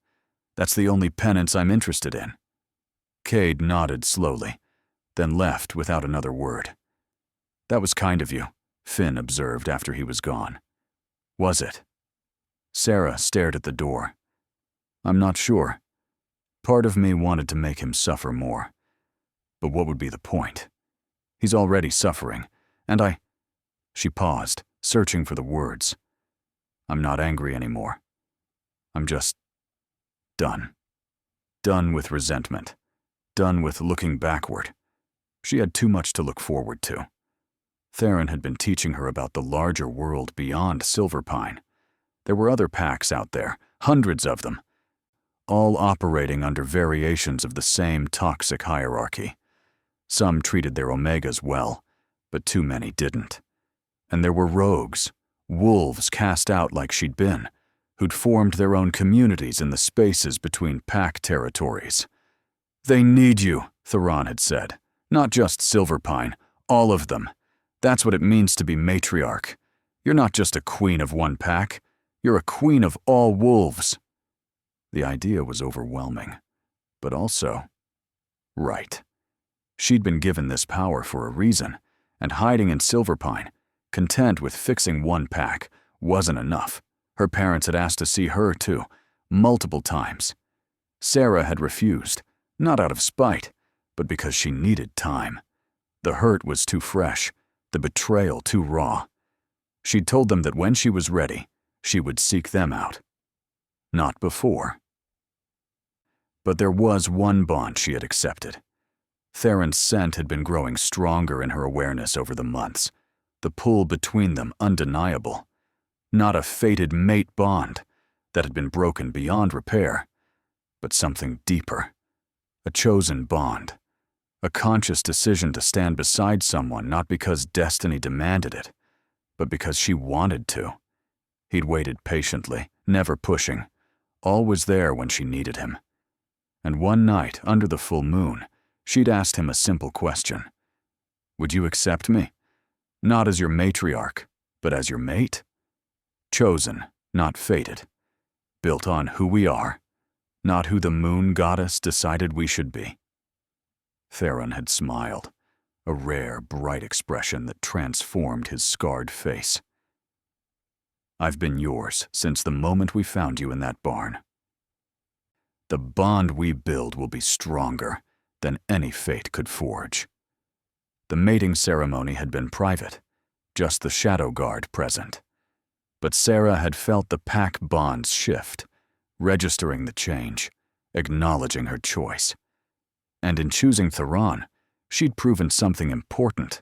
That's the only penance I'm interested in." Cade nodded slowly, then left without another word. "That was kind of you," Finn observed after he was gone. "Was it?" Sarah stared at the door. "I'm not sure. Part of me wanted to make him suffer more. But what would be the point? He's already suffering, and She paused, searching for the words. "I'm not angry anymore. I'm just done. Done with resentment. Done with looking backward. She had too much to look forward to. Theron had been teaching her about the larger world beyond Silverpine. There were other packs out there, hundreds of them, all operating under variations of the same toxic hierarchy. Some treated their Omegas well, but too many didn't. And there were rogues, wolves cast out like she'd been, who'd formed their own communities in the spaces between pack territories. "They need you," Theron had said. "Not just Silverpine, all of them. That's what it means to be matriarch. You're not just a queen of one pack. You're a queen of all wolves." The idea was overwhelming, but also right. She'd been given this power for a reason, and hiding in Silverpine, content with fixing one pack, wasn't enough. Her parents had asked to see her too, multiple times. Sarah had refused, not out of spite, but because she needed time. The hurt was too fresh, the betrayal too raw. She'd told them that when she was ready, she would seek them out. Not before. But there was one bond she had accepted. Theron's scent had been growing stronger in her awareness over the months, the pull between them undeniable. Not a fated mate bond that had been broken beyond repair, but something deeper. A chosen bond. A conscious decision to stand beside someone not because destiny demanded it, but because she wanted to. He'd waited patiently, never pushing, always there when she needed him. And one night, under the full moon, she'd asked him a simple question. "Would you accept me? Not as your matriarch, but as your mate? Chosen, not fated. Built on who we are, not who the moon goddess decided we should be." Theron had smiled, a rare, bright expression that transformed his scarred face. "I've been yours since the moment we found you in that barn. The bond we build will be stronger than any fate could forge." The mating ceremony had been private, just the Shadow Guard present. But Sarah had felt the pack bonds shift, registering the change, acknowledging her choice. And in choosing Theron, she'd proven something important,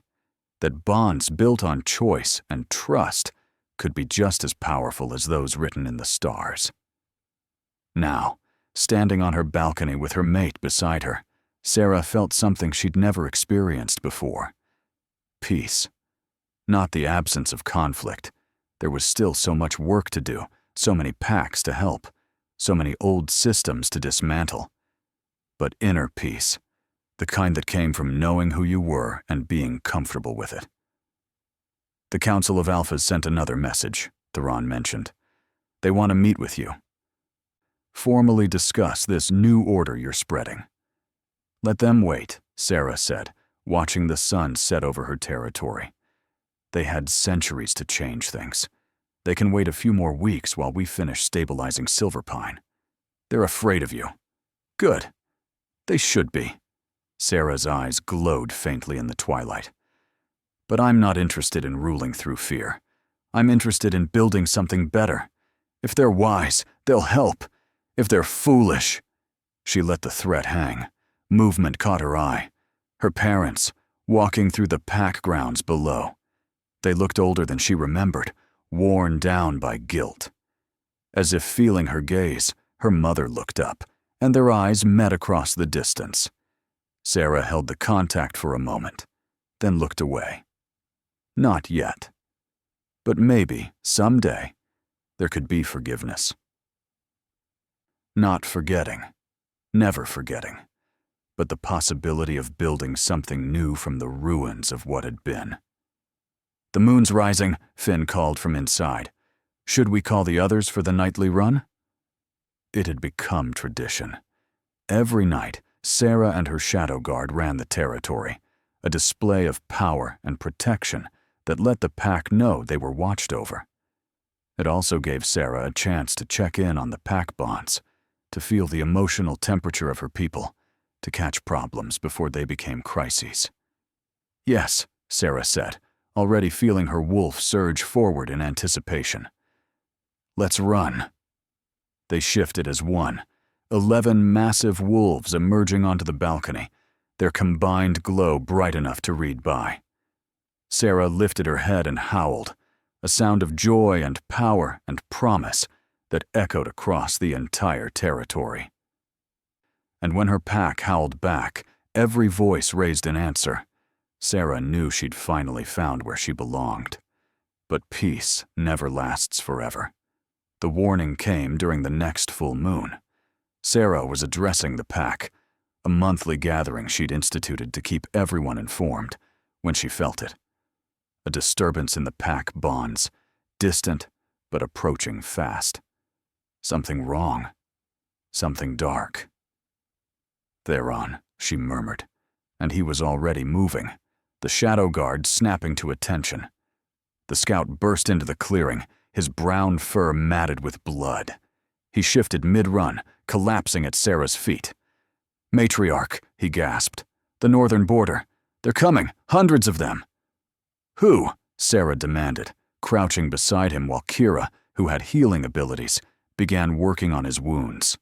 that bonds built on choice and trust could be just as powerful as those written in the stars. Now, standing on her balcony with her mate beside her, Sarah felt something she'd never experienced before. Peace. Not the absence of conflict. There was still so much work to do, so many packs to help, so many old systems to dismantle. But inner peace, the kind that came from knowing who you were and being comfortable with it. The Council of Alphas sent another message, Theron mentioned. They want to meet with you. Formally discuss this new order you're spreading. Let them wait, Sarah said, watching the sun set over her territory. They had centuries to change things. They can wait a few more weeks while we finish stabilizing Silverpine. They're afraid of you. Good. They should be. Sarah's eyes glowed faintly in the twilight. But I'm not interested in ruling through fear. I'm interested in building something better. If they're wise, they'll help. If they're foolish... She let the threat hang. Movement caught her eye. Her parents, walking through the pack grounds below. They looked older than she remembered, worn down by guilt. As if feeling her gaze, her mother looked up, and their eyes met across the distance. Sarah held the contact for a moment, then looked away. Not yet. But maybe, someday, there could be forgiveness. Not forgetting. Never forgetting. But the possibility of building something new from the ruins of what had been. The moon's rising, Finn called from inside. Should we call the others for the nightly run? It had become tradition. Every night, Sarah and her shadow guard ran the territory, a display of power and protection that let the pack know they were watched over. It also gave Sarah a chance to check in on the pack bonds, to feel the emotional temperature of her people, to catch problems before they became crises. Yes, Sarah said, already feeling her wolf surge forward in anticipation. Let's run. They shifted as one, 11 massive wolves emerging onto the balcony, their combined glow bright enough to read by. Sarah lifted her head and howled, a sound of joy and power and promise that echoed across the entire territory. And when her pack howled back, every voice raised an answer. Sarah knew she'd finally found where she belonged. But peace never lasts forever. The warning came during the next full moon. Sarah was addressing the pack, a monthly gathering she'd instituted to keep everyone informed, when she felt it. A disturbance in the pack bonds, distant but approaching fast. Something wrong. Something dark. Theron, she murmured, and he was already moving, the shadow guard snapping to attention. The scout burst into the clearing, his brown fur matted with blood. He shifted mid-run, collapsing at Sarah's feet. "Matriarch," he gasped. "The northern border. They're coming, hundreds of them." "Who?" Sarah demanded, crouching beside him while Kira, who had healing abilities, began working on his wounds.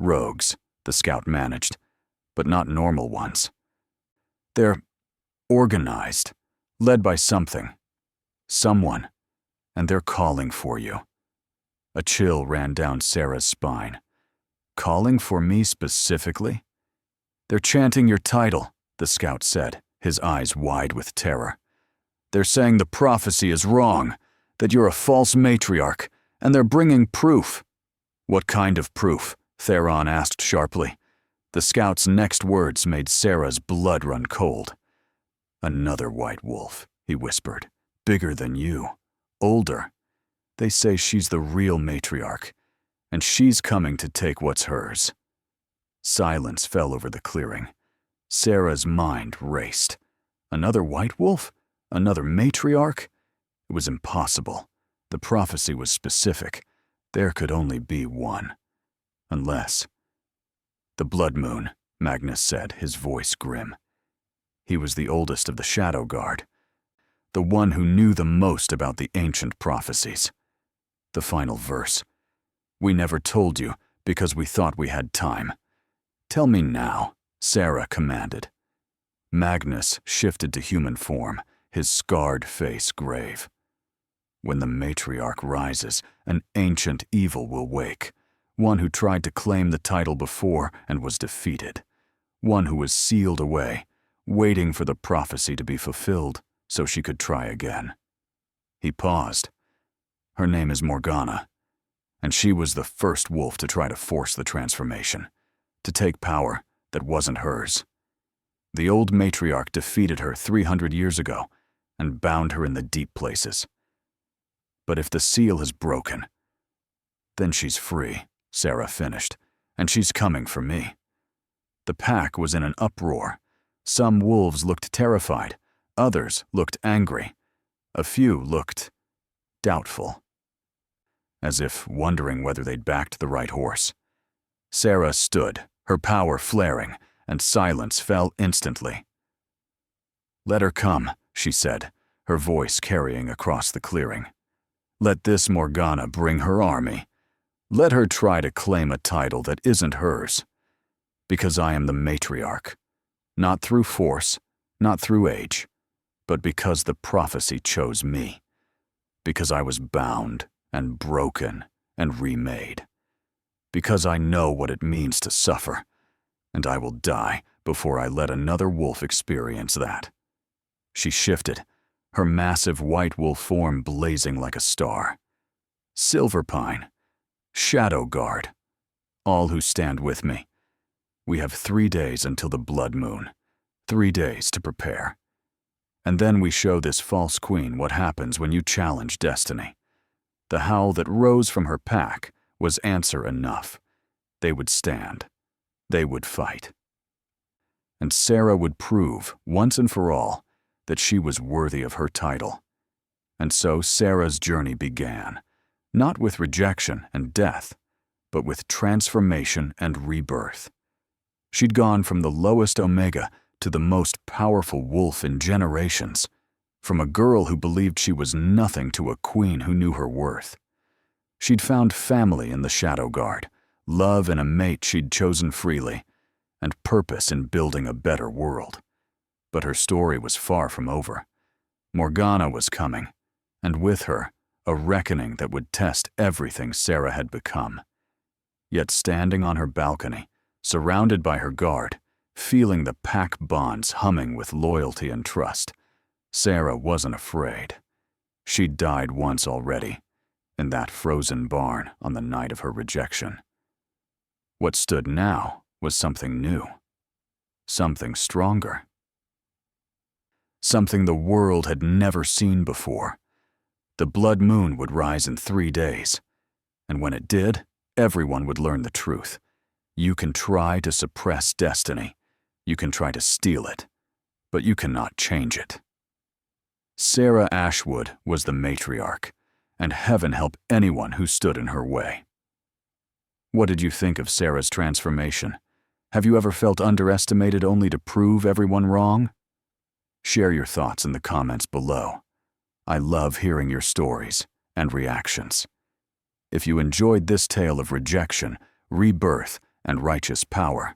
"Rogues," the scout managed, but not normal ones. "They're organized, led by something. Someone, and they're calling for you." A chill ran down Sarah's spine. "Calling for me specifically?" "They're chanting your title," the scout said, his eyes wide with terror. "They're saying the prophecy is wrong, that you're a false matriarch, and they're bringing proof." "What kind of proof?" Theron asked sharply. The scout's next words made Sarah's blood run cold. "Another white wolf," he whispered. "Bigger than you. Older. They say she's the real matriarch, and she's coming to take what's hers." Silence fell over the clearing. Sarah's mind raced. Another white wolf? Another matriarch? It was impossible. The prophecy was specific. There could only be one. Unless... "The blood moon," Magnus said, his voice grim. He was the oldest of the Shadow Guard, the one who knew the most about the ancient prophecies. The final verse. "We never told you because we thought we had time. Tell me now," Sarah commanded. Magnus shifted to human form, his scarred face grave. "When the matriarch rises, an ancient evil will wake, one who tried to claim the title before and was defeated, one who was sealed away, waiting for the prophecy to be fulfilled so she could try again." He paused. "Her name is Morgana. and she was the first wolf to try to force the transformation, to take power that wasn't hers. The old matriarch defeated her 300 years ago and bound her in the deep places. But if the seal is broken, then she's free, Sarah finished, and she's coming for me. The pack was in an uproar. Some wolves looked terrified, others looked angry, a few looked doubtful, as if wondering whether they'd backed the right horse. Sarah stood, her power flaring, and silence fell instantly. "Let her come," she said, her voice carrying across the clearing. "Let this Morgana bring her army. Let her try to claim a title that isn't hers. Because I am the matriarch, not through force, not through age, but because the prophecy chose me. Because I was bound and broken and remade. Because I know what it means to suffer, and I will die before I let another wolf experience that." She shifted, her massive white wolf form blazing like a star. "Silverpine, Shadow Guard, all who stand with me. We have 3 days until the blood moon, 3 days to prepare. And then we show this false queen what happens when you challenge destiny." The howl that rose from her pack was answer enough. They would stand. They would fight. And Sarah would prove, once and for all, that she was worthy of her title. And so Sarah's journey began, not with rejection and death, but with transformation and rebirth. She'd gone from the lowest Omega to the most powerful wolf in generations, from a girl who believed she was nothing to a queen who knew her worth. She'd found family in the Shadow Guard, love in a mate she'd chosen freely, and purpose in building a better world. But her story was far from over. Morgana was coming, and with her, a reckoning that would test everything Sarah had become. Yet standing on her balcony, surrounded by her guard, feeling the pack bonds humming with loyalty and trust, Sarah wasn't afraid. She'd died once already, in that frozen barn on the night of her rejection. What stood now was something new, something stronger. Something the world had never seen before. The blood moon would rise in 3 days, and when it did, everyone would learn the truth. You can try to suppress destiny, you can try to steal it, but you cannot change it. Sarah Ashwood was the matriarch, and heaven help anyone who stood in her way. What did you think of Sarah's transformation? Have you ever felt underestimated only to prove everyone wrong? Share your thoughts in the comments below. I love hearing your stories and reactions. If you enjoyed this tale of rejection, rebirth, and righteous power,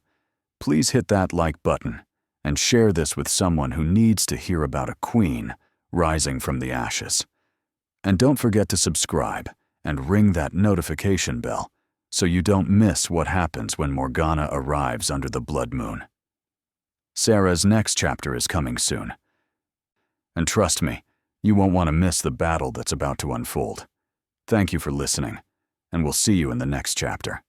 please hit that like button and share this with someone who needs to hear about a queen rising from the ashes. And don't forget to subscribe and ring that notification bell so you don't miss what happens when Morgana arrives under the blood moon. Sarah's next chapter is coming soon. And trust me, you won't want to miss the battle that's about to unfold. Thank you for listening, and we'll see you in the next chapter.